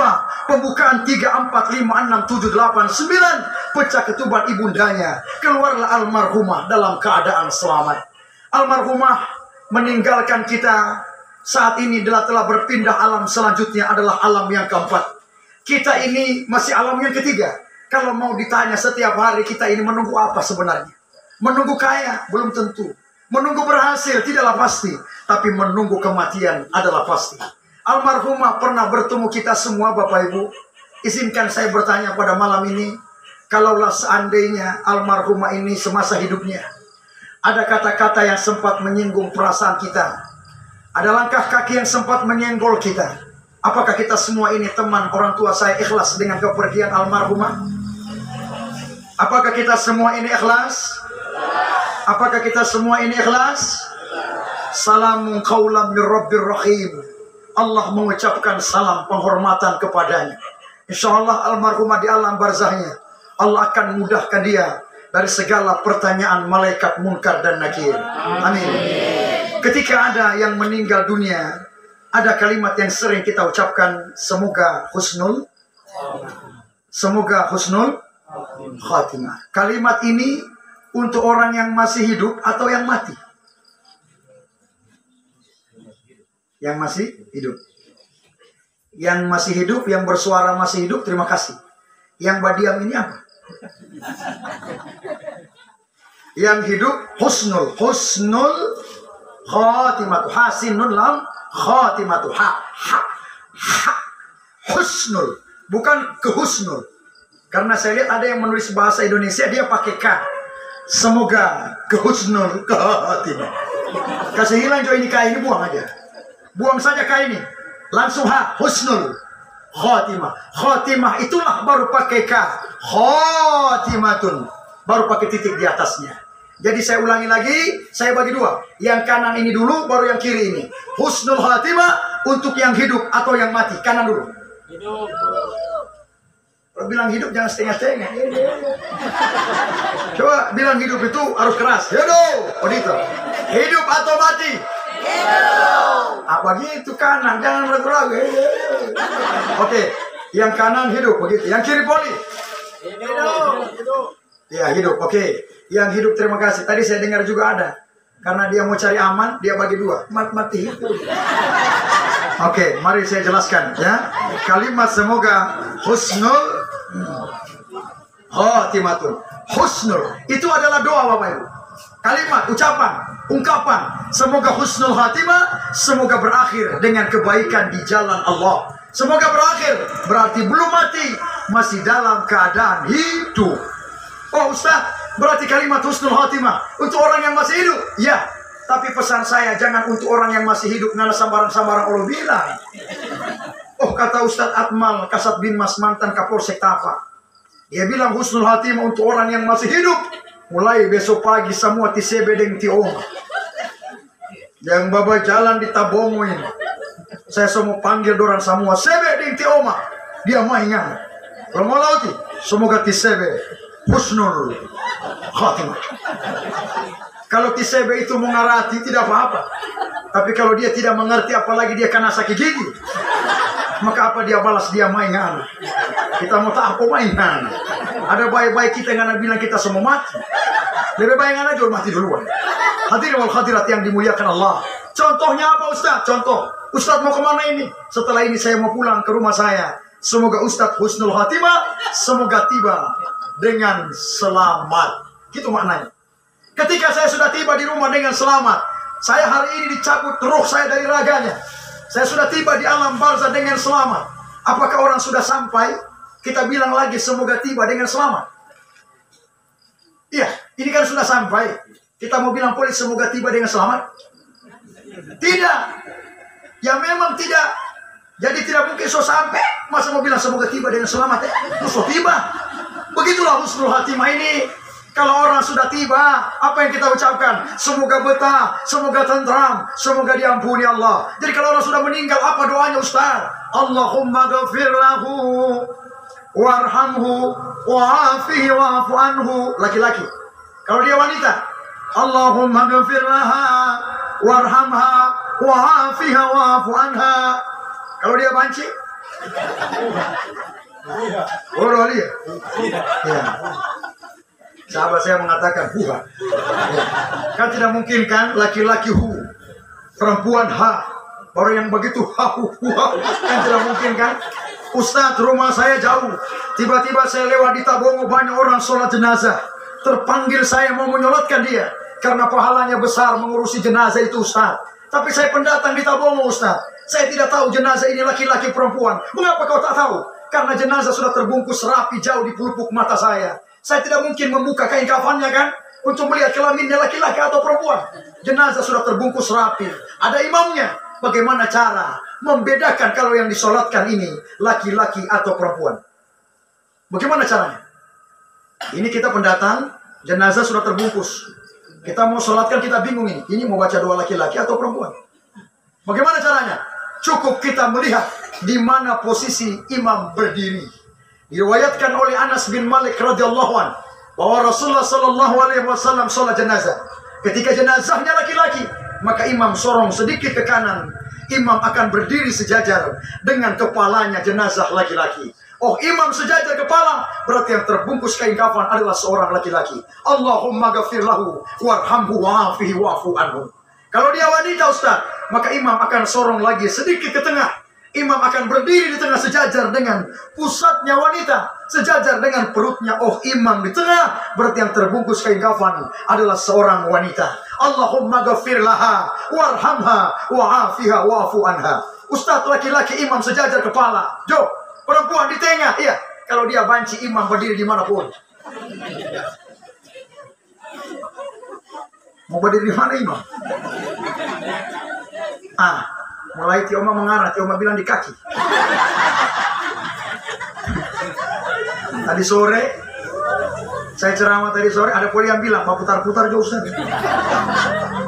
pembukaan 3, 4, 5, 6, 7, 8, 9. Pecah ketuban ibundanya. Keluarlah almarhumah dalam keadaan selamat. Almarhumah meninggalkan kita. Saat ini telah berpindah alam selanjutnya adalah alam yang keempat. Kita ini masih alam yang ketiga. Kalau mau ditanya setiap hari kita ini menunggu apa sebenarnya? Menunggu kaya? Belum tentu. Menunggu berhasil? Tidaklah pasti. Tapi menunggu kematian adalah pasti. Almarhumah pernah bertemu kita semua Bapak Ibu. Izinkan saya bertanya pada malam ini. Kalaulah seandainya almarhumah ini semasa hidupnya ada kata-kata yang sempat menyinggung perasaan kita, ada langkah kaki yang sempat menyenggol kita, apakah kita semua ini teman orang tua saya ikhlas dengan kepergian almarhumah? Apakah kita semua ini ikhlas? Apakah kita semua ini ikhlas? Salamun qaulan min Rabbir Rahim. Allah mengucapkan salam penghormatan kepadanya. Insyaallah almarhumah di alam barzahnya, Allah akan mudahkan dia dari segala pertanyaan malaikat munkar dan nakir. Amin. Ketika ada yang meninggal dunia, ada kalimat yang sering kita ucapkan, semoga husnul khatimah. Kalimat ini untuk orang yang masih hidup atau yang mati? Yang masih hidup. Yang masih hidup, yang bersuara masih hidup, terima kasih. Yang badiam ini apa? Yang hidup husnul khatimatu, hasinun lam khatimatu, husnul, bukan kehusnul. Karena saya lihat ada yang menulis bahasa Indonesia dia pakai K. Semoga kehusnul khatimah. Kasih hilang jo ini K ini, buang aja. Buang saja K ini. Langsung husnul khatimah. Khatimah itulah baru pakai K. Khatimatun, baru pakai titik di atasnya. Jadi saya ulangi lagi, saya bagi dua. Yang kanan ini dulu, baru yang kiri ini. Husnul khatimah untuk yang hidup atau yang mati. Kanan dulu. Hidup. Kalau bilang hidup jangan setengah-setengah. Coba bilang hidup itu harus keras. Hidup. Oh gitu. Hidup atau mati? Hidup. Begitu kanan, jangan ragu-ragu. Oke, yang kanan hidup begitu. Yang kiri poli. Hidup. Ya hidup. Oke. Yang hidup terima kasih. Tadi saya dengar juga ada. Karena dia mau cari aman, dia bagi dua. Mati. Oke, mari saya jelaskan ya. Kalimat semoga husnul khatimatun. Husnul itu adalah doa Bapak Ibu. Kalimat, ucapan, ungkapan. Semoga husnul khatimah, semoga berakhir dengan kebaikan di jalan Allah. Semoga berakhir berarti belum mati, masih dalam keadaan hidup. Oh Ustaz, berarti kalimat husnul khatimah untuk orang yang masih hidup? Ya, tapi pesan saya jangan untuk orang yang masih hidup. Karena sambaran-sambaran Allah bilang. Oh kata Ustaz Akmal Kasat bin Mas, mantan Kapolsek Tapa, dia bilang husnul khatimah untuk orang yang masih hidup. Mulai besok pagi semua ti sebe deng ti oma yang baba jalan di Tabongo ini, saya semua panggil dorang semua sebe deng ti oma. Dia maingan kalau mau lauti, semoga ti sebe husnul khatimah. Kalau ti sebe itu mengarati tidak apa-apa, tapi kalau dia tidak mengerti, apalagi dia kena sakit gigi, maka apa dia balas? Dia mainan. Kita mau tak apa mainan. Ada baik-baik kita yang bilang kita semua mati. Lebih baik aja mati duluan. Hadirin wal hadirat yang dimuliakan Allah. Contohnya apa Ustaz? Contoh, Ustaz mau kemana ini? Setelah ini saya mau pulang ke rumah saya. Semoga Ustaz husnul khatimah, semoga tiba dengan selamat. Gitu maknanya. Ketika saya sudah tiba di rumah dengan selamat, saya hari ini dicabut roh saya dari raganya. Saya sudah tiba di alam barzah dengan selamat. Apakah orang sudah sampai? Kita bilang lagi semoga tiba dengan selamat. Iya, ini kan sudah sampai. Kita mau bilang polis semoga tiba dengan selamat? Tidak. Ya memang tidak. Jadi tidak mungkin so sampai. Masa mau bilang semoga tiba dengan selamat ya? Terus so tiba. Begitulah husnul khatimah ini. Kalau orang sudah tiba, apa yang kita ucapkan? Semoga betah, semoga tentram, semoga diampuni Allah. Jadi kalau orang sudah meninggal, apa doanya Ustaz? Allahumma ghafir lahu warhamhu wa'afihi wa'afu anhu. Laki-laki. Kalau dia wanita, Allahumma ghafir laha warhamha wa'afiha wa'afu anha. Kalau dia banci? Oh, Rolia. Ya. Sahabat saya mengatakan huha. Kan tidak mungkin kan laki-laki hu, perempuan ha, orang yang begitu ha hu ha. Kan tidak mungkin kan. Ustaz, rumah saya jauh. Tiba-tiba saya lewat di Tabongo, banyak orang sholat jenazah. Terpanggil saya mau menyolatkan dia karena pahalanya besar mengurusi jenazah itu Ustaz. Tapi saya pendatang di Tabongo Ustaz. Saya tidak tahu jenazah ini laki-laki perempuan. Mengapa kau tak tahu? Karena jenazah sudah terbungkus rapi jauh di pelupuk mata saya. Saya tidak mungkin membuka kain kafannya kan, untuk melihat kelaminnya laki-laki atau perempuan. Jenazah sudah terbungkus rapi. Ada imamnya. Bagaimana cara membedakan kalau yang disolatkan ini laki-laki atau perempuan? Bagaimana caranya? Ini kita pendatang, jenazah sudah terbungkus. Kita mau sholatkan, kita bingung ini mau baca doa laki-laki atau perempuan. Bagaimana caranya? Cukup kita melihat di mana posisi imam berdiri. Diriwayatkan oleh Anas bin Malik radhiyallahu an bahwa Rasulullah sallallahu alaihi wasallam sholat jenazah. Ketika jenazahnya laki-laki, maka imam sorong sedikit ke kanan. Imam akan berdiri sejajar dengan kepalanya jenazah laki-laki. Oh, imam sejajar kepala, berarti yang terbungkus kain kafan adalah seorang laki-laki. Allahumma ghafir lahu warhamhu wa'afihi wa'fu anhu. Kalau dia wanita, Ustaz, maka imam akan sorong lagi sedikit ke tengah. Imam akan berdiri di tengah sejajar dengan pusatnya wanita, sejajar dengan perutnya. Oh, imam di tengah, berarti yang terbungkus kain kafan adalah seorang wanita. Allahumma ghafir laha warhamha wa'afiha wa'fu anha. Ustaz, laki-laki imam sejajar kepala. Jo, perempuan di tengah, iya. Kalau dia banci, imam berdiri dimanapun. Mau berdiri di mana imam? Mulai Tioma mengarah, Tioma bilang di kaki. Tadi sore, saya ceramah tadi sore, ada poli yang bilang, mau putar-putar jauh Ustaz.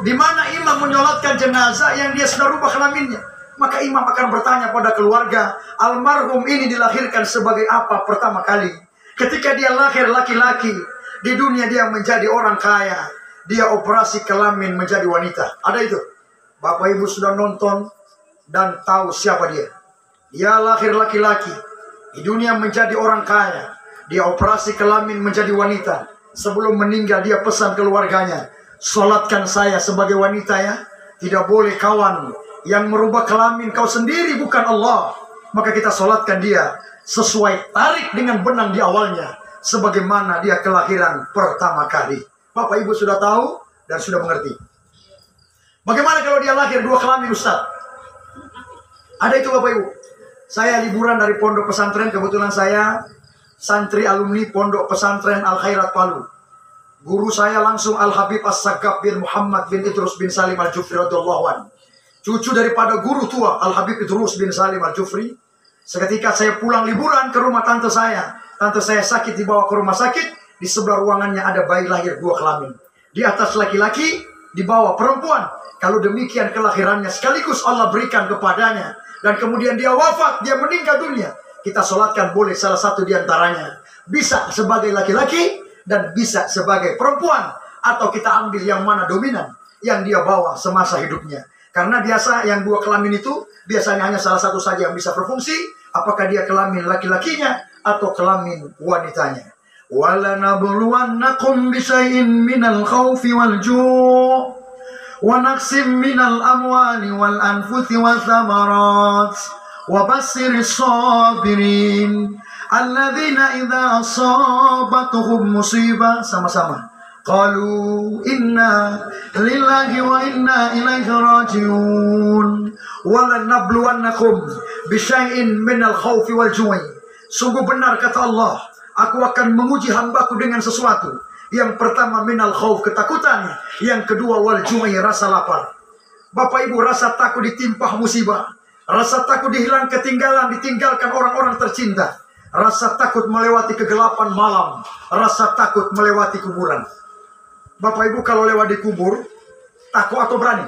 Di mana imam menyolatkan jenazah yang dia sudah rubah kelaminnya? Maka imam akan bertanya pada keluarga, almarhum ini dilahirkan sebagai apa pertama kali? Ketika dia lahir laki-laki, di dunia dia menjadi orang kaya, dia operasi kelamin menjadi wanita. Ada itu. Bapak Ibu sudah nonton dan tahu siapa dia. Dia lahir laki-laki, di dunia menjadi orang kaya, dia operasi kelamin menjadi wanita. Sebelum meninggal dia pesan keluarganya, sholatkan saya sebagai wanita ya. Tidak boleh kawan yang merubah kelamin, kau sendiri bukan Allah. Maka kita sholatkan dia sesuai tarik dengan benang di awalnya, sebagaimana dia kelahiran pertama kali. Bapak Ibu sudah tahu dan sudah mengerti. Bagaimana kalau dia lahir dua kelamin, Ustaz? Ada itu Bapak Ibu. Saya liburan dari pondok pesantren, kebetulan saya santri alumni pondok pesantren Al Khairat Palu. Guru saya langsung Al Habib As-Sagab bin Muhammad bin Idrus bin Salim Al-Jufri radhiyallahu anhu. Cucu daripada guru tua Al Habib Idrus bin Salim Al-Jufri. Seketika saya pulang liburan ke rumah tante saya. Tante saya sakit, dibawa ke rumah sakit. Di sebelah ruangannya ada bayi lahir dua kelamin. Di atas laki-laki, di bawah perempuan. Kalau demikian kelahirannya sekaligus Allah berikan kepadanya. Dan kemudian dia wafat, dia meninggal dunia. Kita sholatkan boleh salah satu di antaranya. Bisa sebagai laki-laki dan bisa sebagai perempuan. Atau kita ambil yang mana dominan, yang dia bawa semasa hidupnya. Karena biasa yang dua kelamin itu biasanya hanya salah satu saja yang bisa berfungsi. Apakah dia kelamin laki-lakinya atau kelamin wanitanya. وَلَنَبْلُوَنَّكُمْ بِشَيْءٍ مِّنَ الْخَوْفِ وَالْجُوعِ وَنَقْصٍ مِّنَ الْأَمْوَالِ وَالْأَنفُسِ وَالثَّمَرَاتِ وَبَشِّرِ الصَّابِرِينَ الَّذِينَ إِذَا أَصَابَتْهُمْ مُصِيبَةٌ sama-sama qalu inna lillahi wa inna ilaihi raji'un. وَلَنَبْلُوَنَّكُمْ بِشَيْءٍ مِّنَ الْخَوْفِ وَالْجُوعِ. Sungguh benar kata Allah, aku akan menguji hambaku dengan sesuatu. Yang pertama minal khauf, ketakutan. Yang kedua wal ju'i, rasa lapar. Bapak Ibu, rasa takut ditimpa musibah. Rasa takut dihilang ketinggalan, ditinggalkan orang-orang tercinta. Rasa takut melewati kegelapan malam. Rasa takut melewati kuburan. Bapak Ibu kalau lewat di kubur, takut atau berani?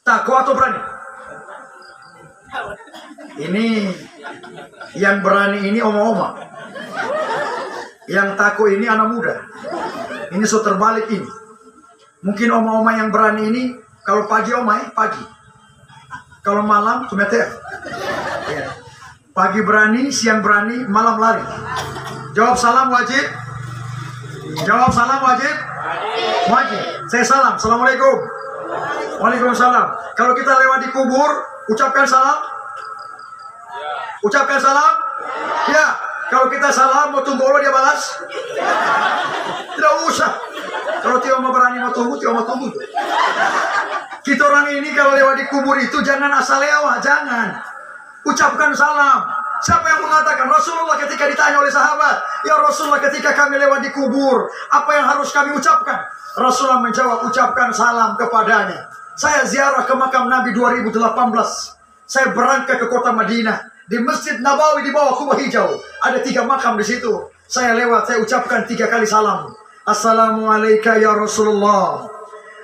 Takut atau berani? Ini yang berani ini oma-oma. Yang takut ini anak muda. Ini so terbalik ini. Mungkin oma-oma yang berani ini kalau pagi pagi. Kalau malam sumeter. Ya. Pagi berani, siang berani, malam lari. Jawab salam wajib. Jawab salam wajib. Wajib. Saya salam. Assalamualaikum. Waalaikumsalam. Kalau kita lewat di kubur, ucapkan salam. Ucapkan salam. Ya. Kalau kita salam, mau tunggu Allah dia balas? Tidak usah. Kalau Tio mau berani mau tunggu, Tio mau tunggu. Kita orang ini kalau lewat di kubur itu jangan asal lewat, jangan. Ucapkan salam. Siapa yang mengatakan? Rasulullah ketika ditanya oleh sahabat, ya Rasulullah ketika kami lewat di kubur, apa yang harus kami ucapkan? Rasulullah menjawab, ucapkan salam kepadanya. Saya ziarah ke makam Nabi 2018. Saya berangkat ke kota Madinah. Di Masjid Nabawi di bawah kubah hijau. Ada 3 makam di situ. Saya lewat, saya ucapkan 3 kali salam. Assalamualaikum ya Rasulullah.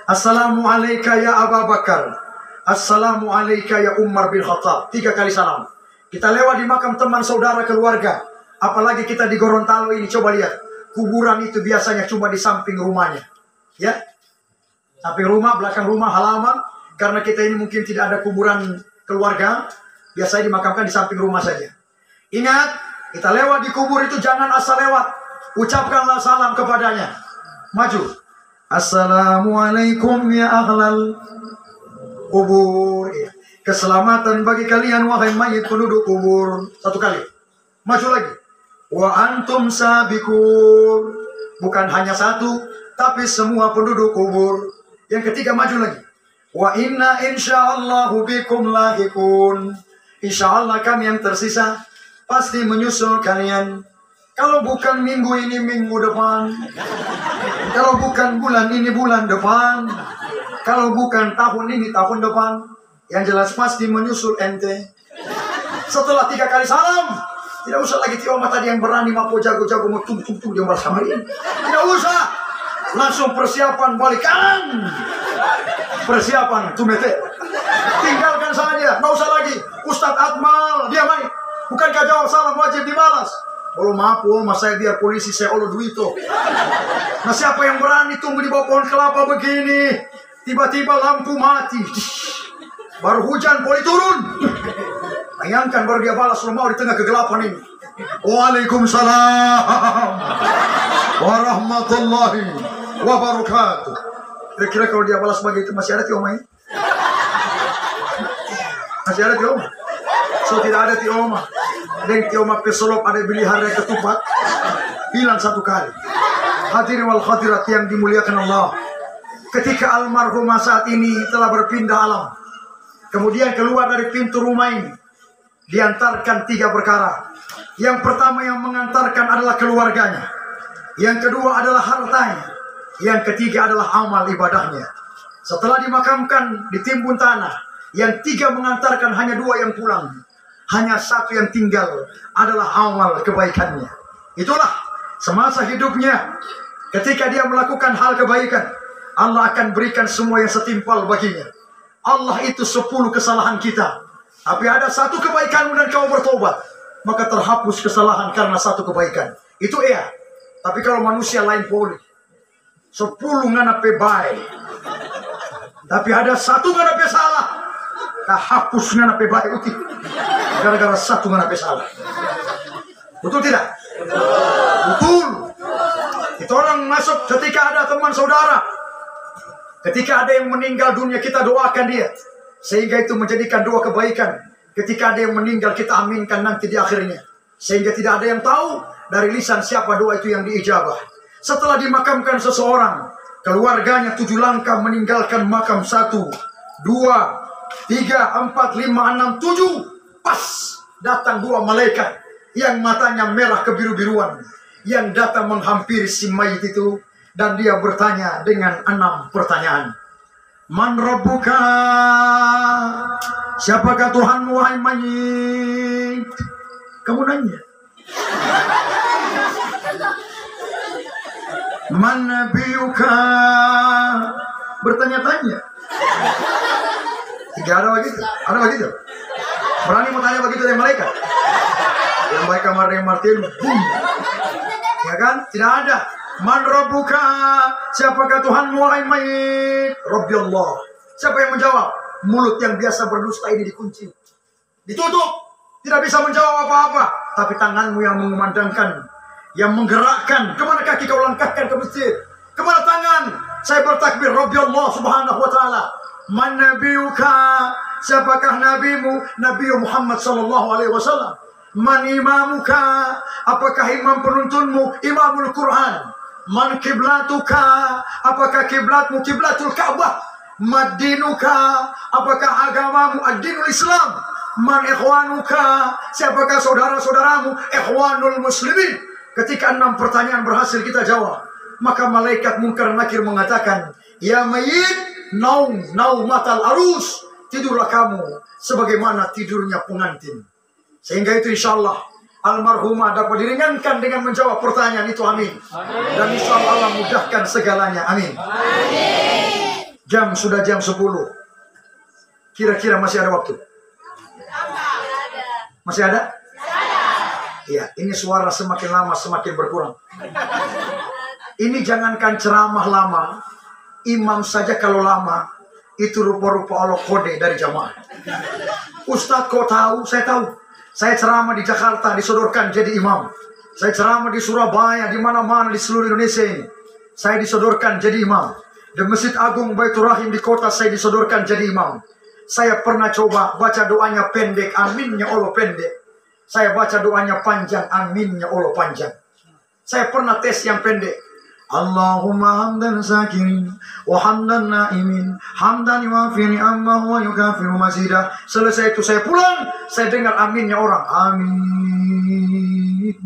Assalamualaikum ya Abu Bakar. Assalamualaikum ya Umar bin Khattab. 3 kali salam. Kita lewat di makam teman saudara keluarga. Apalagi kita di Gorontalo ini, coba lihat. Kuburan itu biasanya cuma di samping rumahnya. Ya. Samping rumah, belakang rumah, halaman. Karena kita ini mungkin tidak ada kuburan keluarga. Biasanya dimakamkan di samping rumah saja. Ingat, kita lewat di kubur itu jangan asal lewat. Ucapkanlah salam kepadanya. Maju. Assalamualaikum ya ahlal kubur. Keselamatan bagi kalian wahai mayit penduduk kubur. 1 kali. Maju lagi. Wa antum sabiqur. Bukan hanya 1, tapi semua penduduk kubur. Yang ketiga maju lagi. Wa inna insyaallahu bikum lahikun. Insyaallah kami yang tersisa pasti menyusul kalian. Kalau bukan minggu ini minggu depan. Kalau bukan bulan ini bulan depan. Kalau bukan tahun ini tahun depan. Yang jelas pasti menyusul ente. Setelah 3 kali salam, tidak usah lagi tioma tadi yang berani mapo jago-jago mau tung dia balas sama ini. Tidak usah. Langsung persiapan balik kanan. Persiapan tumete. Tinggalkan saja. Tidak usah lagi. Ustadz Akmal, dia main. Bukankah jawab salam wajib dibalas? Kalau maaf, mas saya biar polisi, saya olo duito. Nah siapa yang berani tunggu di bawah pohon kelapa begini? Tiba-tiba lampu mati. Baru hujan, poli turun. Bayangkan baru dia balas mau di tengah kegelapan ini. Waalaikumsalam warahmatullahi wabarakatuh. Kira-kira kalau dia balas begitu masih ada tioma ini? Masih ada tioma? So tidak ada tioma. Dan tioma pesolop ada pilihan yang ketupat. Hilang 1 kali. Hadirin wal hadirat yang dimuliakan Allah. Ketika almarhumah saat ini telah berpindah alam. Kemudian keluar dari pintu rumah ini. Diantarkan 3 perkara. Yang pertama yang mengantarkan adalah keluarganya. Yang kedua adalah hartanya. Yang ketiga adalah amal ibadahnya. Setelah dimakamkan, ditimbun tanah. Yang 3 mengantarkan, hanya 2 yang pulang. Hanya 1 yang tinggal adalah amal kebaikannya. Itulah semasa hidupnya. Ketika dia melakukan hal kebaikan, Allah akan berikan semua yang setimpal baginya. Allah itu 10 kesalahan kita. Tapi ada 1 kebaikanmu dan kau bertobat, maka terhapus kesalahan karena 1 kebaikan. Itu iya. Tapi kalau manusia lain boleh 10 ngana pe baik. Tapi ada 1 ngana pe salah. Hapus ngana pe baik uti. Gara-gara 1 ngana pe salah. Betul tidak? Betul. Itu orang masuk ketika ada teman saudara. Ketika ada yang meninggal dunia, kita doakan dia. Sehingga itu menjadikan doa kebaikan. Ketika ada yang meninggal, kita aminkan nanti di akhirnya. Sehingga tidak ada yang tahu dari lisan siapa doa itu yang diijabah. Setelah dimakamkan seseorang, keluarganya 7 langkah meninggalkan makam. 1, 2, 3, 4, 5, 6, 7. Pas datang 2 malaikat yang matanya merah kebiru-biruan. Yang datang menghampiri si mayit itu. Dan dia bertanya dengan 6 pertanyaan. Man rabbuka? Siapakah Tuhanmu wahai mayit? Kamu nanya. Man nabiyuka? Bertanya-tanya. 3 ada begitu? Ada begitu? Berani mau tanya begitu dari malaikat? Yang baik kamar yang Martin, boom. Ya kan? Tidak ada. Man rabbuka? Siapakah Tuhanmu wahai mayit? Rabbi Allah. Siapa yang menjawab? Mulut yang biasa berdusta ini dikunci, ditutup, tidak bisa menjawab apa-apa. Tapi tanganmu yang mengumandangkan, yang menggerakkan. Kemana kaki kau langkahkan ke masjid? Kemana tangan? Saya bertakbir Rabbi Allah subhanahu wa ta'ala. Man nabiyuka? Siapakah nabimu? Nabi Muhammad sallallahu alaihi wasallam. Man imamuka? Apakah imam penuntunmu? Imamul Quran. Man kiblatuka? Apakah kiblatmu? Kiblatul Ka'bah. Madinuka? Apakah agamamu? Ad-dinul Islam. Man ikhwanuka? Siapakah saudara-saudaramu? Ikhwanul muslimin. Ketika 6 pertanyaan berhasil kita jawab, maka malaikat Munkar Nakir mengatakan, ya mayit, naumatal arus. Tidurlah kamu sebagaimana tidurnya pengantin. Sehingga itu insya Allah almarhumah dapat diringankan dengan menjawab pertanyaan itu, amin. Dan insya Allah mudahkan segalanya, amin. Sudah jam 10. Kira-kira masih ada waktu? Masih ada? Iya, ini suara semakin lama semakin berkurang. Ini jangankan ceramah lama, imam saja kalau lama, itu rupa-rupa Allah kode dari jamaah. Ustadz kau tahu? Saya tahu. Saya ceramah di Jakarta disodorkan jadi imam. Saya ceramah di Surabaya, di mana-mana di seluruh Indonesia ini. Saya disodorkan jadi imam. Di Masjid Agung Baitur Rahim di kota saya disodorkan jadi imam. Saya pernah coba baca doanya pendek, aminnya Allah pendek. Saya baca doanya panjang, aminnya Allah panjang. Saya pernah tes yang pendek. Allahumma hamdan sakirin wa hamdan naimin hamdan yuafi ni'amah wa yukafiru mazidah. Selesai itu saya pulang, saya dengar aminnya orang. Amin.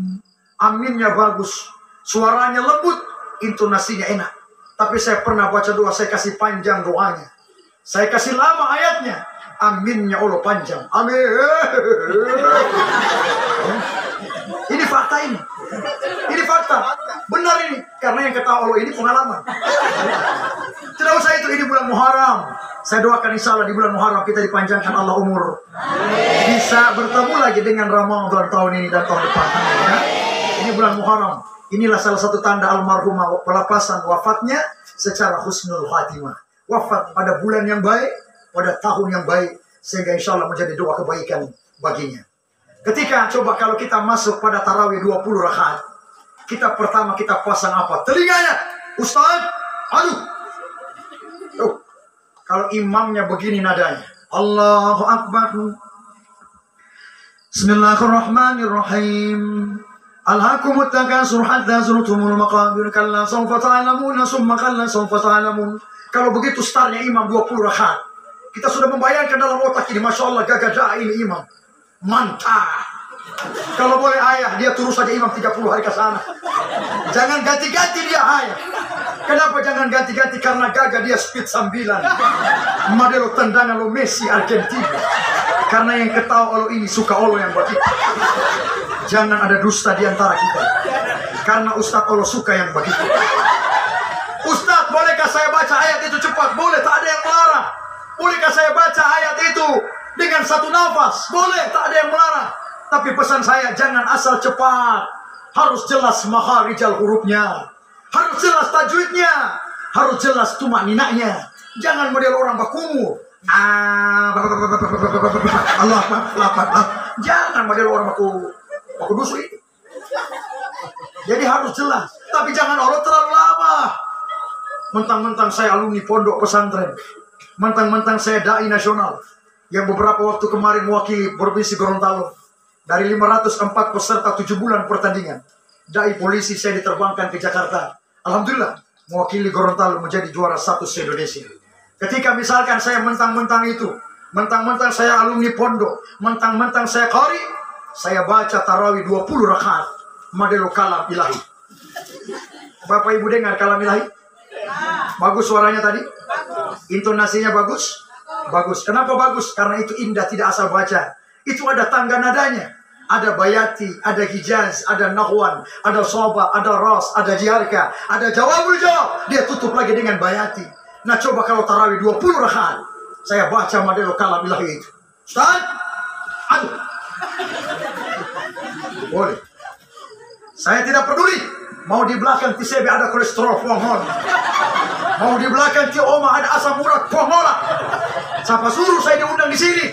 Aminnya bagus, suaranya lembut, intonasinya enak. Tapi saya pernah baca doa, saya kasih panjang doanya, saya kasih lama ayatnya, aminnya Allah panjang. Amin. Ini fakta ini. Ini fakta. Benar ini. Karena yang ketahui Allah ini pengalaman. Tidak usah itu, ini bulan Muharram. Saya doakan insya Allah di bulan Muharram kita dipanjangkan Allah umur. Bisa bertemu lagi dengan Ramadan tahun ini dan tahun depan. Ya. Ini bulan Muharram. Inilah salah satu tanda almarhumah pelepasan wafatnya secara husnul khatimah. Wafat pada bulan yang baik, pada tahun yang baik. Sehingga insya Allah menjadi doa kebaikan baginya. Ketika coba kalau kita masuk pada tarawih 20 rakaat, kita pertama kita pasang apa? Telinganya. Ustaz, aduh. Tuh. Kalau imamnya begini nadanya. Allahu Akbar. Bismillahirrahmanirrahim. Alhaakumut takasur hatta zurtumul maqabir kalla sawfa ta'lamun summa kalla sawfa ta'lamun. Kalau begitu startnya imam 20 rakaat. Kita sudah membayangkan dalam otak ini, Masya Allah gagah ini imam. Mantap. Kalau boleh ayah, dia terus saja imam 30 hari ke sana. Jangan ganti-ganti dia ayah. Kenapa jangan ganti-ganti? Karena gagah dia speed 9. Model tendangan lo Messi Argentina. Karena yang ketahui Allah ini suka Allah yang begitu. Jangan ada dusta di antara kita. Karena Ustadz Allah suka yang begitu. Ustadz, bolehkah saya baca ayat itu cepat? Boleh, tak ada yang melarang. Bolehkah saya baca ayat itu dengan satu nafas? Boleh, tak ada yang melarang. Tapi pesan saya, jangan asal cepat. Harus jelas makharijal hurufnya. Harus jelas tajwidnya. Harus jelas tumakninanya. Jangan model orang bakumu. Allah. Jangan model orang baku dusu itu. Jadi harus jelas. Tapi jangan Allah terlalu lama. Mentang-mentang saya alumni pondok pesantren. Mentang-mentang saya dai nasional yang beberapa waktu kemarin mewakili Provinsi Gorontalo. Dari 504 peserta 7 bulan pertandingan, dai polisi saya diterbangkan ke Jakarta. Alhamdulillah, mewakili Gorontalo menjadi juara 1 se-Indonesia. Ketika misalkan saya mentang-mentang itu, mentang-mentang saya alumni pondok, mentang-mentang saya qari, saya baca tarawih 20 rakaat, model kalam ilahi. Bapak Ibu dengar kalam ilahi? Bagus suaranya tadi? Intonasinya bagus? Bagus. Kenapa bagus? Karena itu indah, tidak asal baca. Itu ada tangga nadanya. Ada bayati, ada hijaz, ada nahwan, ada soba, ada ras, ada jiarka, ada jawabul jawab. Dia tutup lagi dengan bayati. Nah coba kalau tarawih 20 rakaat, saya baca model kalam ilahi itu. Ustaz? Aduh. Boleh. Saya tidak peduli. Mau di belakang TCB ada kolesterol, pohon. Mau di belakang Ti Oma ada asam urat, pohon. Siapa suruh saya diundang di sini?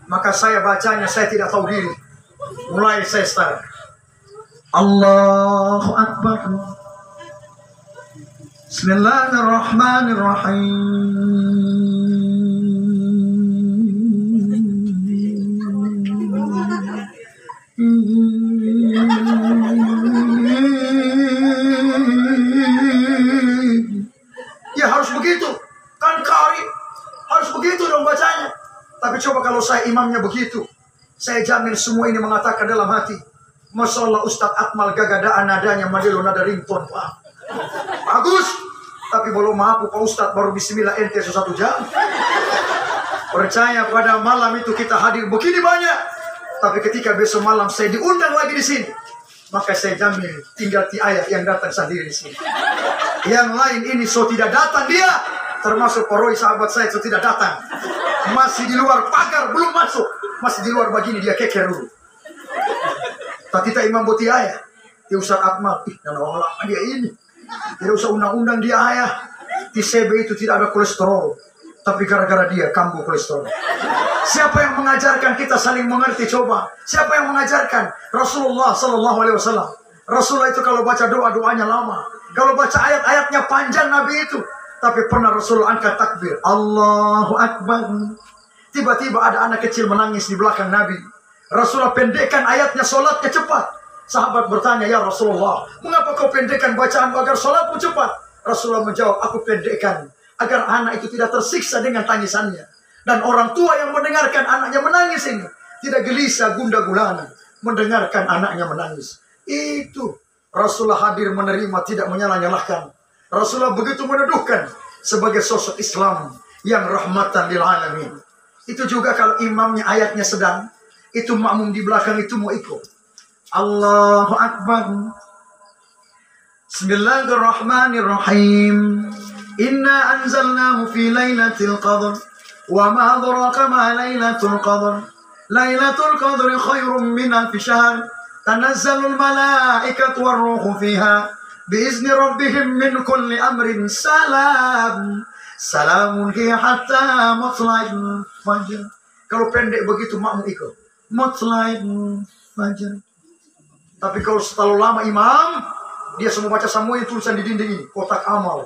Maka saya bacanya, saya tidak tahu diri. Mulai saya start. Allahu Akbar. Ya harus begitu. Kan qari. Harus begitu dong bacanya. Tapi coba kalau saya imamnya begitu, saya jamin semua ini mengatakan dalam hati, Masya Allah Ustadz Akmal gagadaan nadanya madelo nada ringtone Pak. Bagus. Tapi belum mampu Pak Ustadz, baru bismillah ente 1 jam. Percaya pada malam itu kita hadir begini banyak. Tapi ketika besok malam saya diundang lagi di sini, maka saya jamin tinggal ti ayah yang datang sendiri di sini. Yang lain ini so tidak datang dia, termasuk Poroi sahabat saya so tidak datang. Masih di luar pagar, belum masuk. Masih di luar begini dia keker dulu. Tapi kita Imam Boti ayah, dia Ustaz Akmal, dan orang lama dia ini. Tidak usah undang-undang dia ayah. Di CB itu tidak ada kolesterol, tapi gara-gara dia kambuh kolesterol. Siapa yang mengajarkan kita saling mengerti? Coba. Siapa yang mengajarkan? Rasulullah Sallallahu Alaihi Wasallam. Rasulullah itu kalau baca doanya lama, kalau baca ayat-ayatnya panjang Nabi itu. Tapi pernah Rasulullah angkat takbir, Allahu Akbar. Tiba-tiba ada anak kecil menangis di belakang Nabi. Rasulullah pendekkan ayatnya, solatnya cepat. Sahabat bertanya, ya Rasulullah, mengapa kau pendekkan bacaan agar solatmu cepat? Rasulullah menjawab, aku pendekkan agar anak itu tidak tersiksa dengan tangisannya. Dan orang tua yang mendengarkan anaknya menangis ini tidak gelisah gundah gulana mendengarkan anaknya menangis. Itu Rasulullah hadir menerima, tidak menyalah-nyalahkan. Rasulullah begitu meneduhkan sebagai sosok Islam yang rahmatan lil alamin. Itu juga kalau imamnya ayatnya sedang, itu makmum di belakang itu mau ikut. Allahu Akbar. Bismillahirrahmanirrahim. Inna anzalnahu fi lailatul qadr. Wa ma adraka ma lailatul qadr. Lailatul qadri khairum min alf syahr. Tanazzalul malaikatu war-ruhu fiha biizni rabbihim min kulli amrin salam. Salamun hiya hatta matla'il fajr. Kalau pendek begitu makmum ikut. Matla'il fajr. Tapi kalau terlalu lama imam, dia semua baca semua yang tulisan di dinding ini. Kotak amal,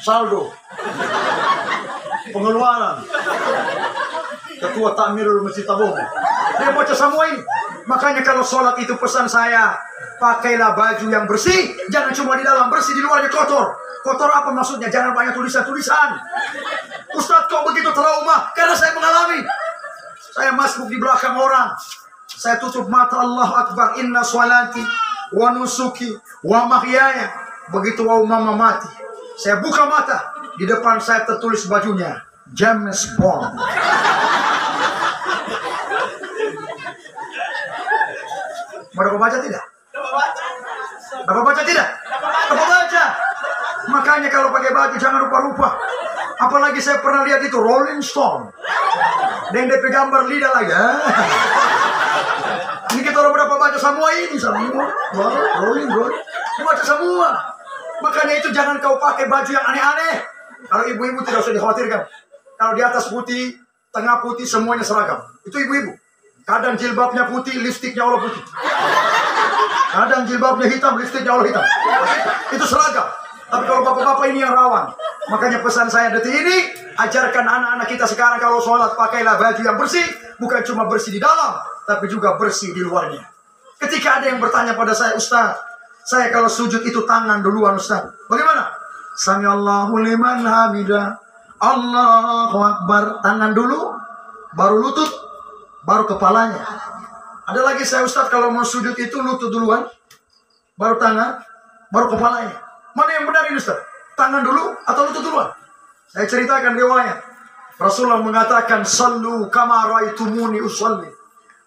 saldo, pengeluaran, ketua takmirul masjid tabung. Dia baca semua ini. Makanya kalau sholat itu pesan saya, pakailah baju yang bersih. Jangan cuma di dalam bersih, di luarnya kotor. Kotor apa maksudnya? Jangan banyak tulisan-tulisan. Ustadz kok begitu trauma? Karena saya mengalami. Saya masuk di belakang orang. Saya tutup mata, Allahu Akbar. Inna sholati wa nusuki wa mahyaya. Begitu wa mama mati, saya buka mata. Di depan saya tertulis bajunya James Bond. Mau dapat baca tidak? Dapat baca tidak? Dapat baca. Makanya kalau pakai baju jangan lupa-lupa. Apalagi saya pernah lihat itu Rolling Stone. Dan DP gambar lidah lagi. Ini kita udah berapa baca semua ini semua. Rolling. Baca semua. Makanya itu jangan kau pakai baju yang aneh-aneh. Kalau ibu-ibu tidak usah dikhawatirkan. Kalau di atas putih, tengah putih, semuanya seragam. Itu ibu-ibu. Kadang jilbabnya putih, lipstiknya Allah putih. Kadang jilbabnya hitam, lipstiknya Allah hitam. Itu seragam. Tapi kalau bapak-bapak ini yang rawan. Makanya pesan saya detik ini, ajarkan anak-anak kita sekarang kalau sholat pakailah baju yang bersih. Bukan cuma bersih di dalam, tapi juga bersih di luarnya. Ketika ada yang bertanya pada saya, Ustaz, saya kalau sujud itu tangan duluan Ustaz. Bagaimana? Sami Allahu liman hamidah. Allahu Akbar. Tangan dulu, baru lutut, baru kepalanya. Ada lagi saya Ustaz kalau mau sujud itu lutut duluan, baru tangan, baru kepalanya. Mana yang benar ini Ustaz? Tangan dulu atau lutut duluan? Saya ceritakan riwayat. Rasulullah mengatakan, Sallu kama ra'aitumuni usolli.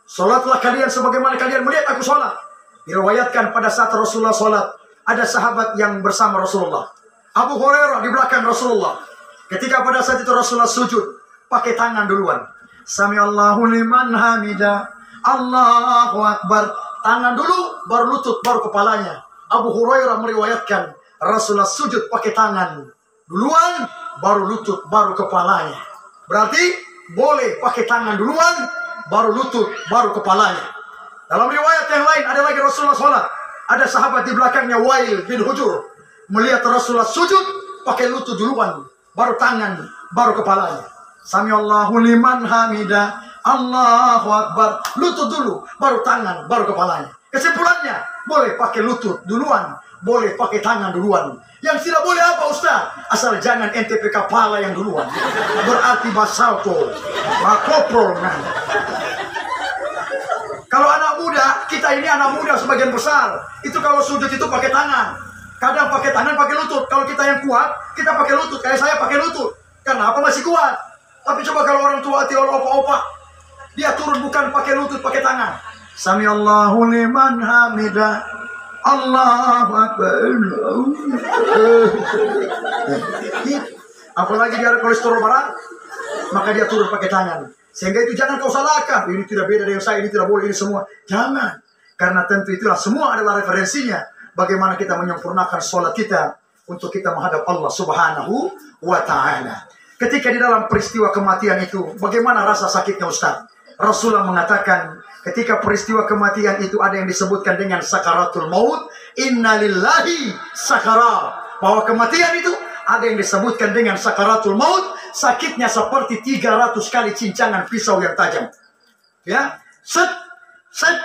Salatlah kalian sebagaimana kalian melihat aku salat. Diriwayatkan pada saat Rasulullah salat, ada sahabat yang bersama Rasulullah. Abu Hurairah di belakang Rasulullah. Ketika pada saat itu Rasulullah sujud, pakai tangan duluan. Sami Allahu liman hamidah. Allahu Akbar. Tangan dulu, baru lutut, baru kepalanya. Abu Hurairah meriwayatkan, Rasulullah sujud pakai tangan duluan, baru lutut, baru kepalanya. Berarti boleh pakai tangan duluan, baru lutut, baru kepalanya. Dalam riwayat yang lain ada lagi Rasulullah sholat. Ada sahabat di belakangnya Wail bin Hujur. Melihat Rasulullah sujud, pakai lutut duluan, baru tangan, baru kepalanya. Sami Allahu liman hamidah. Allahu Akbar. Lutut dulu, baru tangan, baru kepalanya. Kesimpulannya, boleh pakai lutut duluan, boleh pakai tangan duluan. Yang tidak boleh apa Ustaz? Asal jangan NTP kepala yang duluan. Berarti basalto, makoprol. Kalau anak muda, kita ini anak muda sebagian besar. Itu kalau sujud itu pakai tangan. Kadang pakai tangan, pakai lutut. Kalau kita yang kuat, kita pakai lutut. Kayak saya pakai lutut. Kenapa masih kuat? Tapi coba kalau orang tua, hati opa-opa. Dia turun bukan pakai lutut, pakai tangan. Sami Allahu liman hamidah. Allahu Akbar. Apalagi dia ada kolesterol berat, maka dia turun pakai tangan. Sehingga itu jangan kau salahkan. Ini tidak beda dengan saya, ini tidak boleh, ini semua. Jangan. Karena tentu itulah semua adalah referensinya. Bagaimana kita menyempurnakan sholat kita untuk kita menghadap Allah Subhanahu wa Ta'ala. Ketika di dalam peristiwa kematian itu, bagaimana rasa sakitnya Ustaz? Rasulullah mengatakan, ketika peristiwa kematian itu ada yang disebutkan dengan sakaratul maut, innalillahi sakarat. Bahwa kematian itu ada yang disebutkan dengan sakaratul maut, sakitnya seperti 300 kali cincangan pisau yang tajam. Ya, set, set,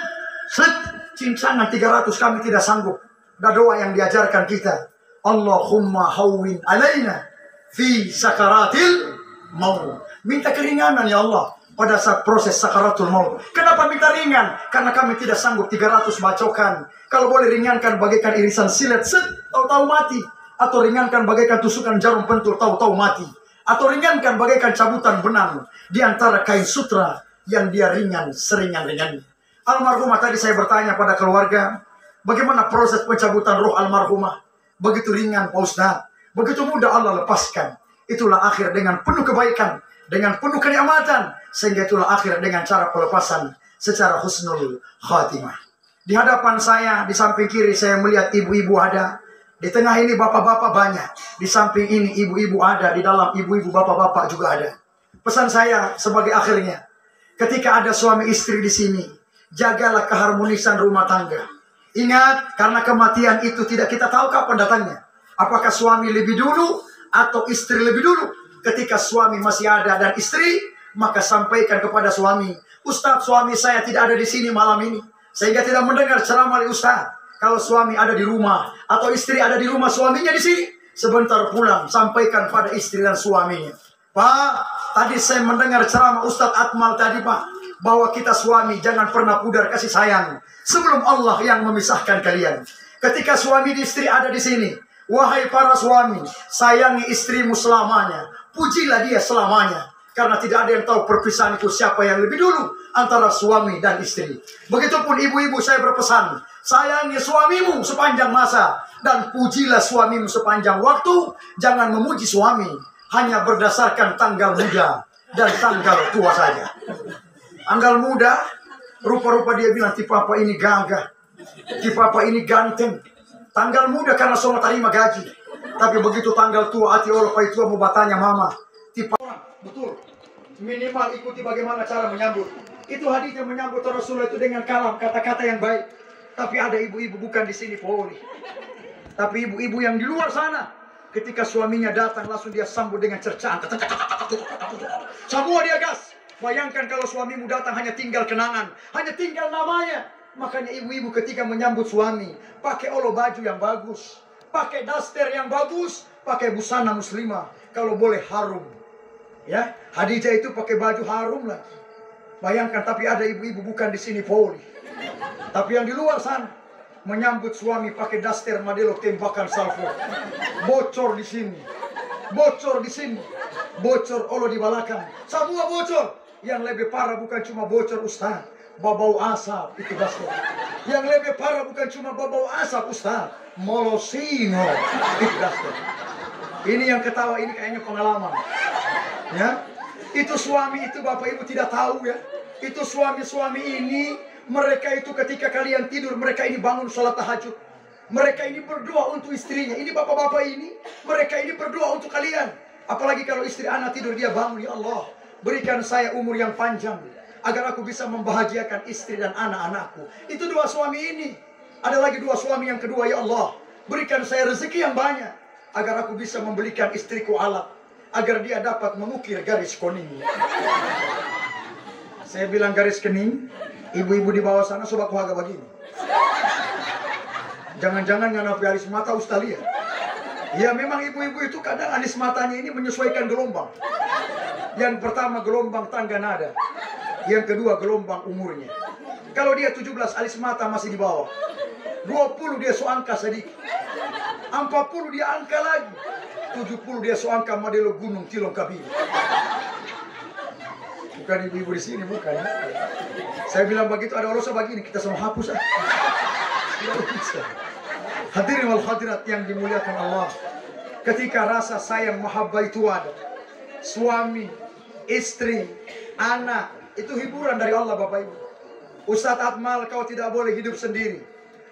set, cincangan 300 kami tidak sanggup. Dan doa yang diajarkan kita, Allahumma hawwin alaina fi sakaratil maut. Minta keringanan ya Allah pada saat proses sakaratul maut. Kenapa minta ringan? Karena kami tidak sanggup 300 bacokan. Kalau boleh ringankan bagaikan irisan silet, set, tahu-tahu mati. Atau ringankan bagaikan tusukan jarum pentul, tahu-tahu mati. Atau ringankan bagaikan cabutan benang di antara kain sutra yang dia ringan seringan-ringannya. Almarhumah tadi saya bertanya pada keluarga, bagaimana proses pencabutan roh almarhumah? Begitu ringan Pak Ustaz, begitu mudah Allah lepaskan. Itulah akhir dengan penuh kebaikan, dengan penuh kenikmatan, sehingga itulah akhir dengan cara pelepasan secara husnul khatimah. Di hadapan saya, di samping kiri saya melihat ibu-ibu ada. Di tengah ini bapak-bapak banyak. Di samping ini ibu-ibu ada. Di dalam ibu-ibu bapak-bapak juga ada. Pesan saya sebagai akhirnya, ketika ada suami istri di sini, jagalah keharmonisan rumah tangga. Ingat, karena kematian itu tidak kita tahu kapan datangnya. Apakah suami lebih dulu atau istri lebih dulu? Ketika suami masih ada dan istri, maka sampaikan kepada suami, Ustaz, suami saya tidak ada di sini malam ini, sehingga tidak mendengar ceramah dari Ustaz. Kalau suami ada di rumah atau istri ada di rumah, suaminya di sini, sebentar pulang sampaikan pada istri dan suaminya, Pak, tadi saya mendengar ceramah Ustadz Akmal tadi Pak, bahwa kita suami jangan pernah pudar kasih sayang sebelum Allah yang memisahkan kalian. Ketika suami dan istri ada di sini, wahai para suami, sayangi istrimu selamanya, pujilah dia selamanya. Karena tidak ada yang tahu perpisahan itu siapa yang lebih dulu antara suami dan istri. Begitupun ibu-ibu, saya berpesan, sayangi suamimu sepanjang masa dan pujilah suamimu sepanjang waktu. Jangan memuji suami hanya berdasarkan tanggal muda dan tanggal tua saja. Tanggal muda, rupa-rupa dia bilang, tipe apa ini gagah, tipe apa ini ganteng. Tanggal muda karena semua terima gaji. Tapi begitu tanggal tua, hati orang pai tua mau bertanya mama, tipe orang, betul. Minimal ikuti bagaimana cara menyambut. Itu hadisnya menyambut Rasulullah itu dengan kalam, kata-kata yang baik. Tapi ada ibu-ibu bukan di sini boleh. Tapi ibu-ibu yang di luar sana, ketika suaminya datang langsung dia sambut dengan cercaan. Semua dia gas. Bayangkan kalau suamimu datang hanya tinggal kenangan, hanya tinggal namanya. Makanya ibu-ibu ketika menyambut suami, pakai baju yang bagus, pakai daster yang bagus, pakai busana muslimah, kalau boleh harum. Ya, Khadijah itu pakai baju harum lagi. Bayangkan, tapi ada ibu-ibu bukan di sini boleh. Tapi yang di luar sana menyambut suami pakai daster model tembakan salvo. Bocor di sini. Bocor di sini. Bocor di belakang. Semua bocor. Yang lebih parah bukan cuma bocor Ustaz, babau asap itu daster. Yang lebih parah bukan cuma babau asap Ustaz, molosino itu daster. Ini yang ketawa ini kayaknya pengalaman. Ya, itu suami itu bapak ibu tidak tahu ya. Itu suami-suami ini, mereka itu ketika kalian tidur, mereka ini bangun sholat tahajud. Mereka ini berdoa untuk istrinya. Ini bapak-bapak ini, mereka ini berdoa untuk kalian. Apalagi kalau istri anak tidur, dia bangun, ya Allah, berikan saya umur yang panjang agar aku bisa membahagiakan istri dan anak-anakku. Itu dua suami ini. Ada lagi dua suami yang kedua, ya Allah, berikan saya rezeki yang banyak agar aku bisa membelikan istriku alat, agar dia dapat mengukir garis kuning. Saya bilang garis kening, ibu-ibu di bawah sana sobat kuhaga begini. Jangan-jangan nganapi alis mata Ustaz lihat. Ya memang ibu-ibu itu kadang alis matanya ini menyesuaikan gelombang. Yang pertama gelombang tangga nada, yang kedua gelombang umurnya. Kalau dia 17 alis mata masih di bawah, 20 dia so angka sedikit, 40 dia angka lagi, 70 dia so angka model gunung Tilong Kabir. bukan ibu-ibu di sini, bukan. Saya bilang begitu, ada urusan begini, kita semua hapus. Tidak bisa. Hadirin wal hadirat yang dimuliakan Allah. Ketika rasa sayang mahabbah itu ada, suami, istri, anak, itu hiburan dari Allah Bapak Ibu. Ustadz Akmal, kau tidak boleh hidup sendiri.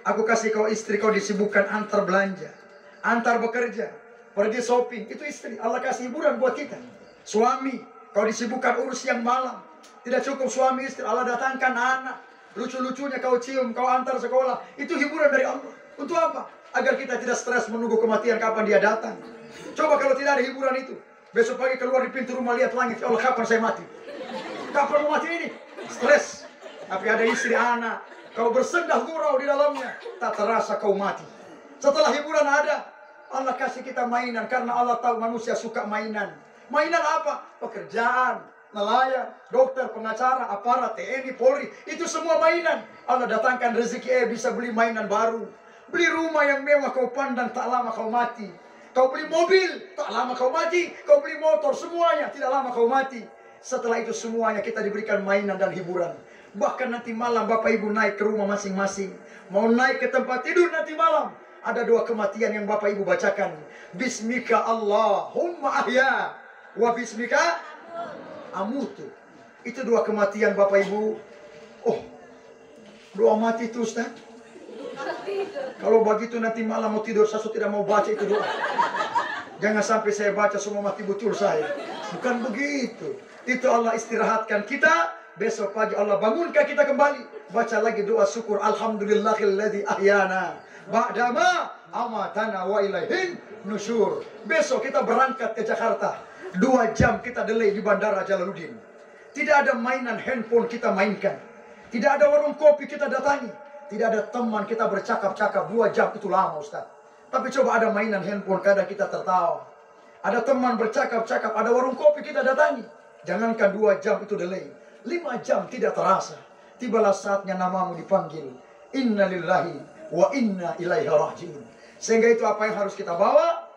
Aku kasih kau istri, kau disibukkan antar belanja, antar bekerja, pergi shopping, itu istri. Allah kasih hiburan buat kita. Suami, kau disibukkan urus siang malam. Tidak cukup suami istri, Allah datangkan anak. Lucu-lucunya kau cium, kau antar sekolah. Itu hiburan dari Allah. Untuk apa? Agar kita tidak stres menunggu kematian kapan dia datang. Coba kalau tidak ada hiburan itu, besok pagi keluar di pintu rumah lihat langit, ya Allah kapan saya mati? Kapan mau mati ini? Stres. Tapi ada istri anak, kau bersendah gurau di dalamnya, tak terasa kau mati. Setelah hiburan ada, Allah kasih kita mainan, karena Allah tahu manusia suka mainan. Mainan apa? Pekerjaan, nelayan, dokter, pengacara, aparat, TNI, Polri, itu semua mainan. Allah datangkan rezeki, bisa beli mainan baru. Beli rumah yang mewah, kau pandang, tak lama kau mati. Kau beli mobil, tak lama kau mati. Kau beli motor, semuanya, tidak lama kau mati. Setelah itu semuanya kita diberikan mainan dan hiburan. Bahkan nanti malam Bapak Ibu naik ke rumah masing-masing, mau naik ke tempat tidur nanti malam, ada doa kematian yang Bapak Ibu bacakan. Bismika Allahumma ahya wa bismika amutu. Itu doa kematian Bapak Ibu. Oh, doa mati itu Ustaz. Kalau begitu nanti malam mau tidur, saya tidak mau baca itu doa. Jangan sampai saya baca semua mati betul saya. Bukan begitu. Itu Allah istirahatkan kita. Besok pagi Allah bangunkan kita kembali. Baca lagi doa syukur. Alhamdulillahilladzi ahyana ba'dama amatana wa ilaihin nusyur. Besok kita berangkat ke Jakarta. 2 jam kita delay di Bandara Jalaluddin. Tidak ada mainan handphone kita mainkan. Tidak ada warung kopi kita datangi. Tidak ada teman kita bercakap-cakap. 2 jam itu lama Ustaz. Tapi coba ada mainan handphone, kadang kita tertawa. Ada teman bercakap-cakap, ada warung kopi kita datangi. Jangankan 2 jam itu delay, 5 jam tidak terasa. Tibalah saatnya namamu dipanggil. Inna lillahi wa inna ilaihi raji'un. Sehingga itu apa yang harus kita bawa?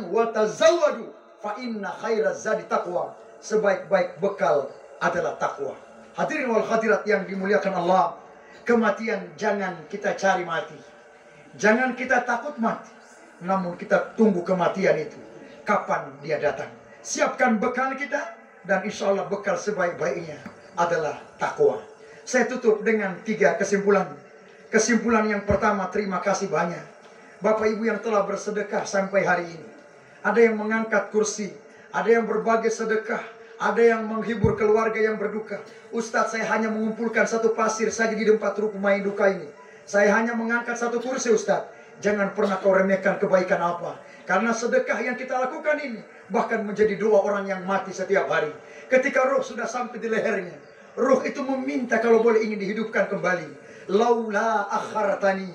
Wa tazawwadu fa inna khairaz zadi taqwa. Sebaik-baik bekal adalah takwa. Hadirin wal hadirat yang dimuliakan Allah. Kematian jangan kita cari mati. Jangan kita takut mati. Namun kita tunggu kematian itu. Kapan dia datang. Siapkan bekal kita. Dan insya Allah bekal sebaik-baiknya adalah takwa. Saya tutup dengan 3 kesimpulan. Kesimpulan yang pertama, terima kasih banyak Bapak Ibu yang telah bersedekah sampai hari ini. Ada yang mengangkat kursi, ada yang berbagai sedekah, ada yang menghibur keluarga yang berduka. Ustadz, saya hanya mengumpulkan 1 pasir saja di tempat rumah duka ini. Saya hanya mengangkat 1 kursi Ustadz. Jangan pernah kau remehkan kebaikan apa. Karena sedekah yang kita lakukan ini bahkan menjadi doa orang yang mati setiap hari. Ketika roh sudah sampai di lehernya, roh itu meminta kalau boleh ingin dihidupkan kembali. Laula akhartani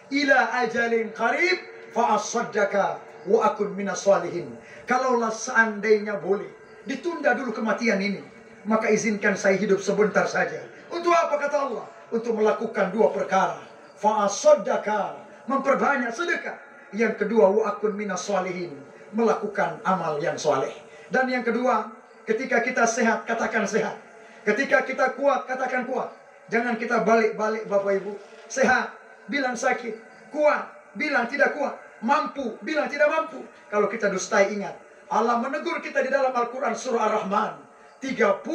ila ajalin qarib fa asaddaka wa akun minas salihin. Kalaulah seandainya boleh ditunda dulu kematian ini, maka izinkan saya hidup sebentar saja. Untuk apa kata Allah? Untuk melakukan 2 perkara. Fa asaddaka, memperbanyak sedekah. Yang kedua, wa akun minas salihin, melakukan amal yang soleh. Dan yang kedua, ketika kita sehat, katakan sehat. Ketika kita kuat, katakan kuat. Jangan kita balik-balik Bapak Ibu. Sehat, bilang sakit. Kuat, bilang tidak kuat. Mampu, bilang tidak mampu. Kalau kita dustai, ingat Allah menegur kita di dalam Al-Quran surah Ar-Rahman 31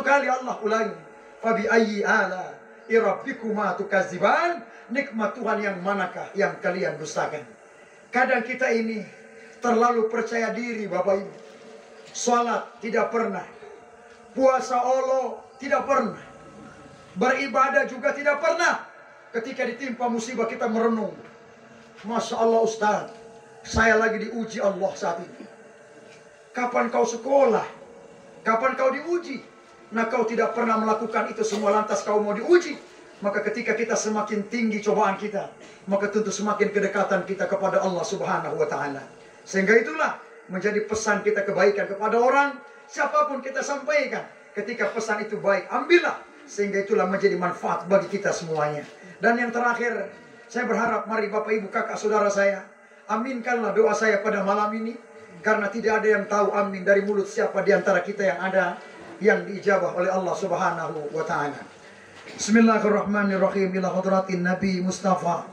kali Allah ulangi. Fabi ayyi ala irabbikuma tukadziban. Nikmat Tuhan yang manakah yang kalian dustakan? Kadang kita ini terlalu percaya diri Bapak Ibu. Salat tidak pernah. Puasa Allah tidak pernah. Beribadah juga tidak pernah. Ketika ditimpa musibah kita merenung. Masya Allah Ustaz, saya lagi diuji Allah saat ini. Kapan kau sekolah? Kapan kau diuji? Nah, kau tidak pernah melakukan itu semua lantas kau mau diuji. Maka ketika kita semakin tinggi cobaan kita, maka tentu semakin kedekatan kita kepada Allah Subhanahu wa ta'ala. Sehingga itulah menjadi pesan kita kebaikan kepada orang. Siapapun kita sampaikan, ketika pesan itu baik, ambillah. Sehingga itulah menjadi manfaat bagi kita semuanya. Dan yang terakhir, saya berharap mari Bapak Ibu kakak saudara saya, aminkanlah doa saya pada malam ini. Karena tidak ada yang tahu amin dari mulut siapa di antara kita yang ada yang diijabah oleh Allah Subhanahu wa taala. Bismillahirrahmanirrahim. Ila hadratin Nabi Mustafa.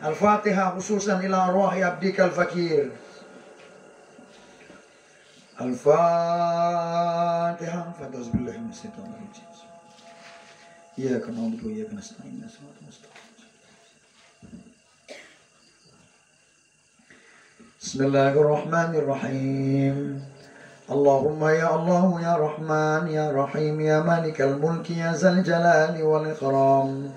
Al-Fatihah khususan ila arwahi abdikal fakir. Al-Fatihah. Fadhbillahi minasyaitonir rajim. Iyyaka na'budu wa iyyaka nasta'in. Bismillahirrahmanirrahim. Allahumma ya Allah ya Rahman ya Rahim ya Malikal Mulki ya Zal Jalali wal Ikram.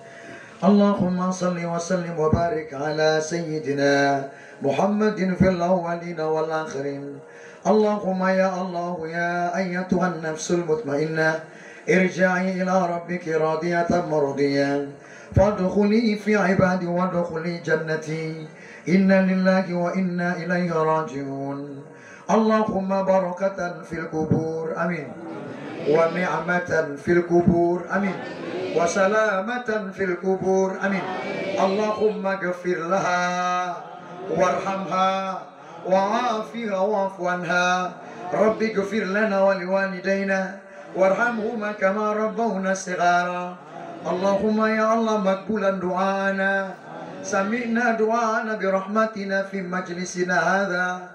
Allahumma salli wa sallim wa barik ala Sayyidina Muhammadin fil awwalin wal akhirin. Allahumma ya Allah ya ayyatuhan nafsul mutmainnah irja'i ila rabbiki radiyatan mardiyah fadkhuli fi ibadi wadkhuli jannati. Inna lillahi wa inna ilaihi raji'un. Allahumma barakatan fil kubur, amin. Wa ni'matan fil kubur, amin. Wa salamatan fil kubur, amin. Allahumma ghafir laha warhamha wa'afiha wa'fu anha. Rabbi ghafir lana wa liwalidayna warhamhuma kama rabbawna shighara. Allahumma ya Allah makbulan du'ana. Sami'na du'ana birahmatina fi majlisina hadha.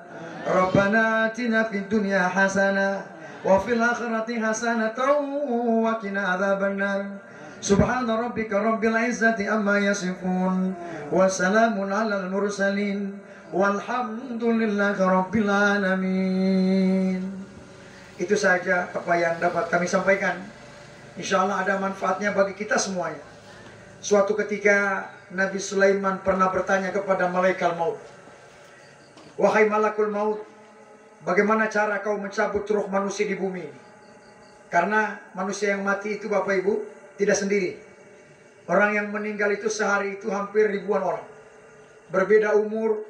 Rabbana atina fid dunya hasanah wa fil akhirati hasanatan wa qina adzabannar. Subhana rabbika rabbil izzati amma yasifun wa salamun alal mursalin walhamdulillahi rabbil alamin. Itu saja apa yang dapat kami sampaikan. Insyaallah ada manfaatnya bagi kita semuanya. Suatu ketika Nabi Sulaiman pernah bertanya kepada malaikat maut, wahai malakul maut, bagaimana cara kau mencabut ruh manusia di bumi ini? Karena manusia yang mati itu Bapak Ibu tidak sendiri. Orang yang meninggal itu sehari itu hampir ribuan orang. Berbeda umur,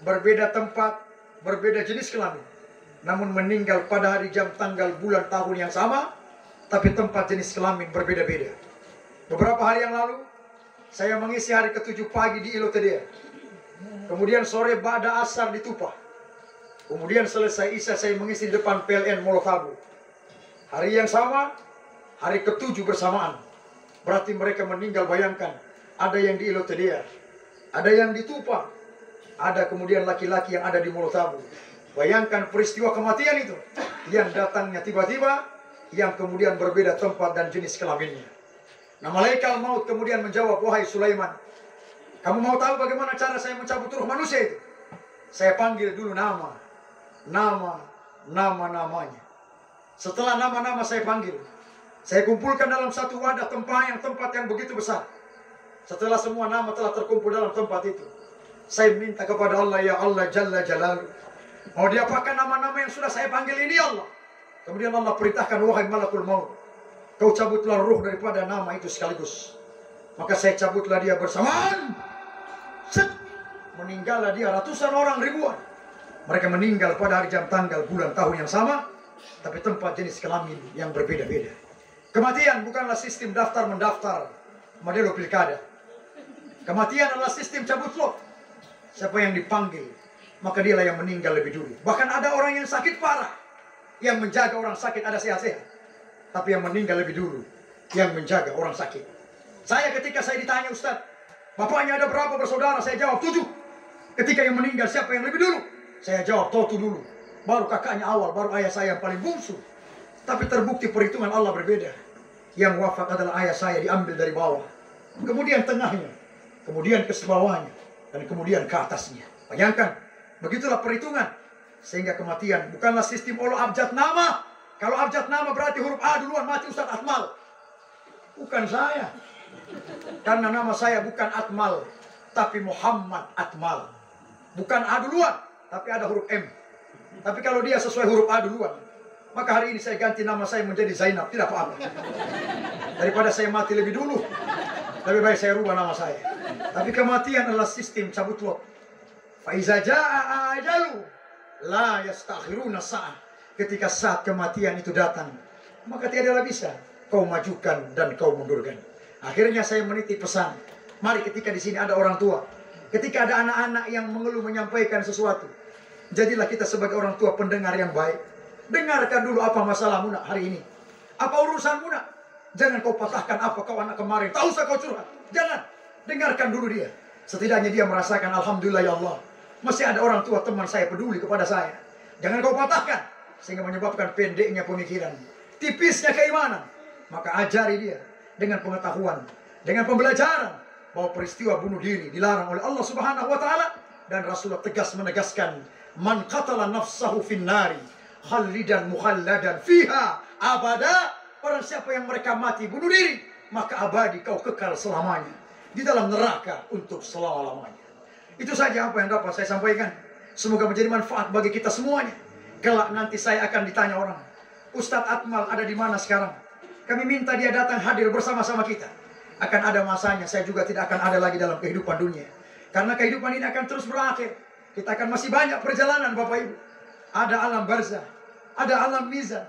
berbeda tempat, berbeda jenis kelamin. Namun meninggal pada hari, jam, tanggal, bulan, tahun yang sama, tapi tempat jenis kelamin berbeda-beda. Beberapa hari yang lalu saya mengisi hari ke-7 pagi di Ilotedea. Kemudian sore ba'da asar di Tupah. Kemudian selesai isya saya mengisi di depan PLN Molotabu. Hari yang sama, hari ke-7 bersamaan. Berarti mereka meninggal, bayangkan. Ada yang di Ilotedea, ada yang di Tupah, ada kemudian laki-laki yang ada di Molotabu. Bayangkan peristiwa kematian itu yang datangnya tiba-tiba, yang kemudian berbeda tempat dan jenis kelaminnya. Nah, malaikat maut kemudian menjawab, wahai Sulaiman, kamu mau tahu bagaimana cara saya mencabut ruh manusia itu? Saya panggil dulu nama-namanya. Setelah nama-nama saya panggil, saya kumpulkan dalam satu wadah tempat yang begitu besar. Setelah semua nama telah terkumpul dalam tempat itu, saya minta kepada Allah, ya Allah Jalla Jalaluh, mau diapakan nama-nama yang sudah saya panggil ini, Allah? Kemudian Allah perintahkan, wahai malakul maut, kau cabutlah ruh daripada nama itu sekaligus. Maka saya cabutlah dia bersamaan. Set. Meninggallah dia ratusan orang, ribuan. Mereka meninggal pada hari, jam, tanggal, bulan, tahun yang sama, tapi tempat jenis kelamin yang berbeda-beda. Kematian bukanlah sistem daftar-mendaftar model pilkada. Kematian adalah sistem cabut lot. Siapa yang dipanggil, maka dialah yang meninggal lebih dulu. Bahkan ada orang yang sakit parah, yang menjaga orang sakit ada sehat-sehat. Tapi yang meninggal lebih dulu, yang menjaga orang sakit. Saya ketika saya ditanya, Ustaz, bapaknya ada berapa bersaudara? Saya jawab 7. Ketika yang meninggal siapa yang lebih dulu? Saya jawab 7 dulu. Baru kakaknya awal, baru ayah saya yang paling bungsu. Tapi terbukti perhitungan Allah berbeda. Yang wafat adalah ayah saya, diambil dari bawah. Kemudian tengahnya, kemudian ke bawahnya, dan kemudian ke atasnya. Bayangkan, begitulah perhitungan. Sehingga kematian bukanlah sistem Allah abjad nama. Kalau abjad nama berarti huruf A duluan mati Ustaz Atmal. Bukan saya. Karena nama saya bukan Atmal, tapi Muhammad Atmal. Bukan A duluan, tapi ada huruf M. Tapi kalau dia sesuai huruf A duluan, maka hari ini saya ganti nama saya menjadi Zainab. Tidak apa-apa. Daripada saya mati lebih dulu, lebih baik saya rubah nama saya. Tapi kematian adalah sistem cabut lot. Faiza jaa ajalu la yastakhiruna sa'ah. Ketika saat kematian itu datang, maka tiadalah bisa kau majukan dan kau mundurkan. Akhirnya saya menitip pesan. Mari ketika di sini ada orang tua, ketika ada anak-anak yang mengeluh menyampaikan sesuatu, jadilah kita sebagai orang tua pendengar yang baik. Dengarkan dulu apa masalahmu nak hari ini. Apa urusanmu nak? Jangan kau patahkan apa kau anak kemarin. Tak usah kau curhat. Jangan. Dengarkan dulu dia. Setidaknya dia merasakan alhamdulillah ya Allah. Masih ada orang tua teman saya peduli kepada saya. Jangan kau patahkan. Sehingga menyebabkan pendeknya pemikiran. Tipisnya keimanan. Maka ajari dia. Dengan pengetahuan. Dengan pembelajaran. Bahwa peristiwa bunuh diri dilarang oleh Allah Subhanahu wa ta'ala. Dan Rasulullah tegas menegaskan. Man qatala nafsahu finnari. Khalidan mukhalladan fiha abada. Barang siapa yang mereka mati bunuh diri, maka abadi kau kekal selamanya di dalam neraka untuk selama-lamanya. Itu saja apa yang dapat saya sampaikan. Semoga menjadi manfaat bagi kita semuanya. Kelak nanti saya akan ditanya orang, Ustadz Akmal ada di mana sekarang? Kami minta dia datang hadir bersama-sama kita. Akan ada masanya saya juga tidak akan ada lagi dalam kehidupan dunia. Karena kehidupan ini akan terus berakhir. Kita akan masih banyak perjalanan Bapak Ibu. Ada alam barzah, ada alam mizan,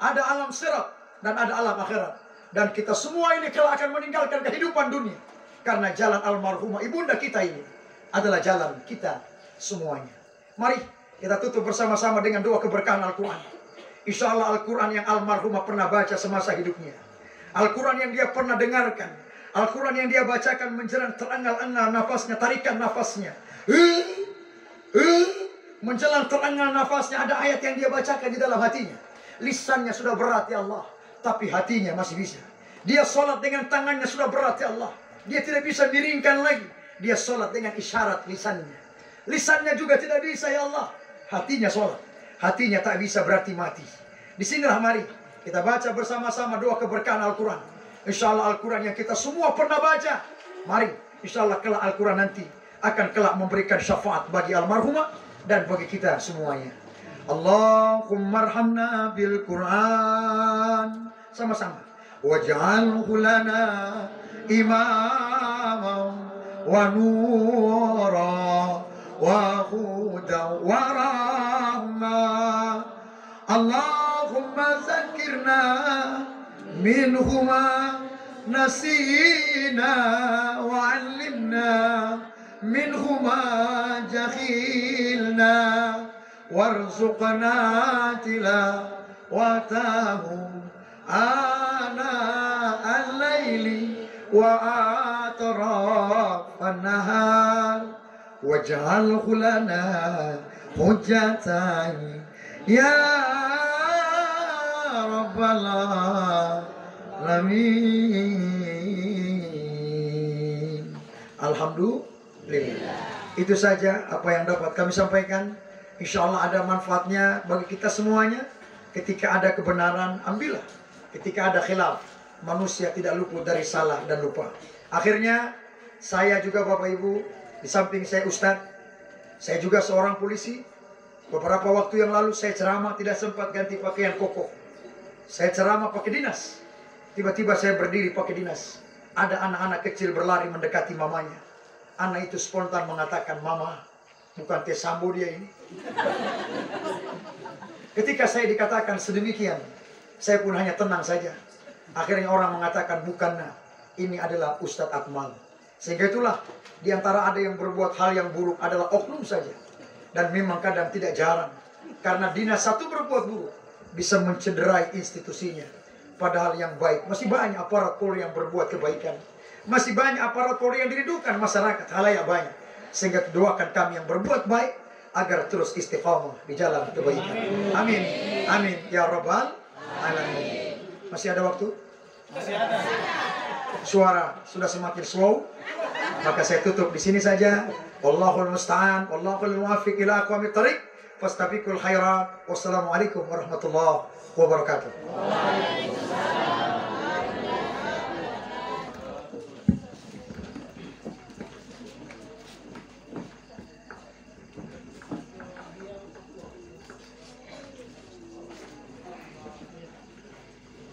ada alam sirat, dan ada alam akhirat. Dan kita semua ini kelak akan meninggalkan kehidupan dunia. Karena jalan almarhumah ibunda kita ini adalah jalan kita semuanya. Mari kita tutup bersama-sama dengan doa keberkahan Al-Quran. Insya Allah Al-Quran yang almarhumah pernah baca semasa hidupnya. Al-Quran yang dia pernah dengarkan. Al-Quran yang dia bacakan menjelang terengal-engal nafasnya, tarikan nafasnya. Menjelang terengal nafasnya ada ayat yang dia bacakan di dalam hatinya. Lisannya sudah berat ya Allah, tapi hatinya masih bisa. Dia sholat dengan tangannya sudah berat ya Allah. Dia tidak bisa miringkan lagi. Dia sholat dengan isyarat lisannya. Lisannya juga tidak bisa ya Allah. Hatinya sholat. Hatinya tak bisa berarti mati. Disinilah mari kita baca bersama-sama doa keberkahan Al-Quran. Insya Allah Al-Quran yang kita semua pernah baca. Mari insya Allah kelak Al-Quran nanti akan kelak memberikan syafaat bagi almarhumah dan bagi kita semuanya. Allahumma arhamna bil Quran. Sama-sama. Waj'alhu lana imaman wa nura wa hudan wa rahmah. Allahumma zakirna minhuma nasina wa 'allimna minhuma jahilna warzuqna tilawatahu ana al-laili wa atrafan nahar waj'alhu lana hujjatan ya rabbal alamin. Alhamdulillah. Itu saja apa yang dapat kami sampaikan. Insya Allah ada manfaatnya bagi kita semuanya. Ketika ada kebenaran, ambillah. Ketika ada khilaf, manusia tidak luput dari salah dan lupa. Akhirnya, saya juga Bapak Ibu, di samping saya Ustadz, saya juga seorang polisi. Beberapa waktu yang lalu saya ceramah tidak sempat ganti pakaian koko. Saya ceramah pakai dinas. Tiba-tiba saya berdiri pakai dinas. Ada anak-anak kecil berlari mendekati mamanya. Anak itu spontan mengatakan, "Mama, bukan Teh Sambo dia ini." Ketika saya dikatakan sedemikian, saya pun hanya tenang saja. Akhirnya orang mengatakan, "Bukan, nah, ini adalah Ustadz Akmal." Sehingga itulah, diantara ada yang berbuat hal yang buruk adalah oknum saja. Dan memang kadang tidak jarang. Karena dinas satu berbuat buruk, bisa mencederai institusinya. Padahal yang baik, masih banyak aparat Polri yang berbuat kebaikan. Masih banyak aparat Polri yang dirindukan masyarakat, halayak banyak. Sehingga doakan kami yang berbuat baik agar terus istiqamah di jalan kebaikan. Amin. Amin ya rabbal alamin. Masih ada waktu? Masih ada. Suara sudah semakin slow. Maka saya tutup di sini saja. Wallahul musta'an, wallahul muwaffiq ila aqwamit thariq. Fastabiqul khairat. Wassalamualaikum warahmatullahi wabarakatuh.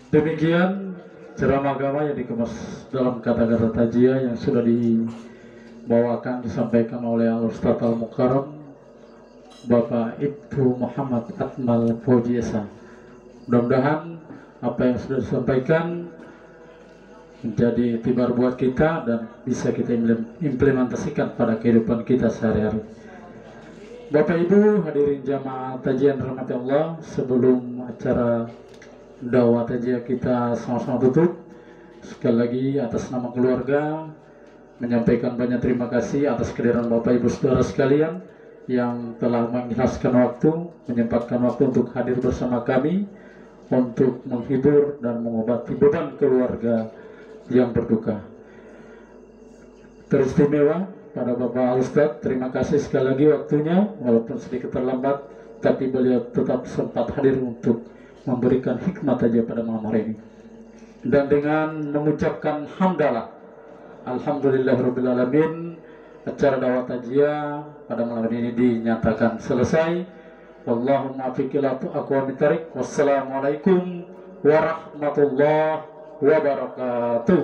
Demikian ceramah agama yang dikemas dalam kata-kata tajiyah yang sudah dibawakan disampaikan oleh Al-Ustadz Al-Mukarram Bapak Ibtu Muhammad Akmal Fauzi Esa. Mudah-mudahan apa yang sudah disampaikan menjadi tibar buat kita dan bisa kita implementasikan pada kehidupan kita sehari-hari. Bapak Ibu hadirin jamaah tajian rahmati Allah, sebelum acara dakwah tajiyah kita sama-sama tutup. Sekali lagi atas nama keluarga menyampaikan banyak terima kasih atas kehadiran Bapak Ibu Saudara sekalian yang telah mengikhlaskan waktu, menyempatkan waktu untuk hadir bersama kami untuk menghibur dan mengobati beban keluarga yang berduka. Teristimewa pada Bapak Ustadz, terima kasih sekali lagi waktunya, walaupun sedikit terlambat, tapi beliau tetap sempat hadir untuk memberikan hikmat aja pada malam hari ini. Dan dengan mengucapkan hamdalah, alhamdulillahirrabbilalamin, acara dakwah tajiyah pada malam ini dinyatakan selesai. Wallahu muwaffiq ila aqwamit thariq. Wassalamualaikum warahmatullahi wabarakatuh.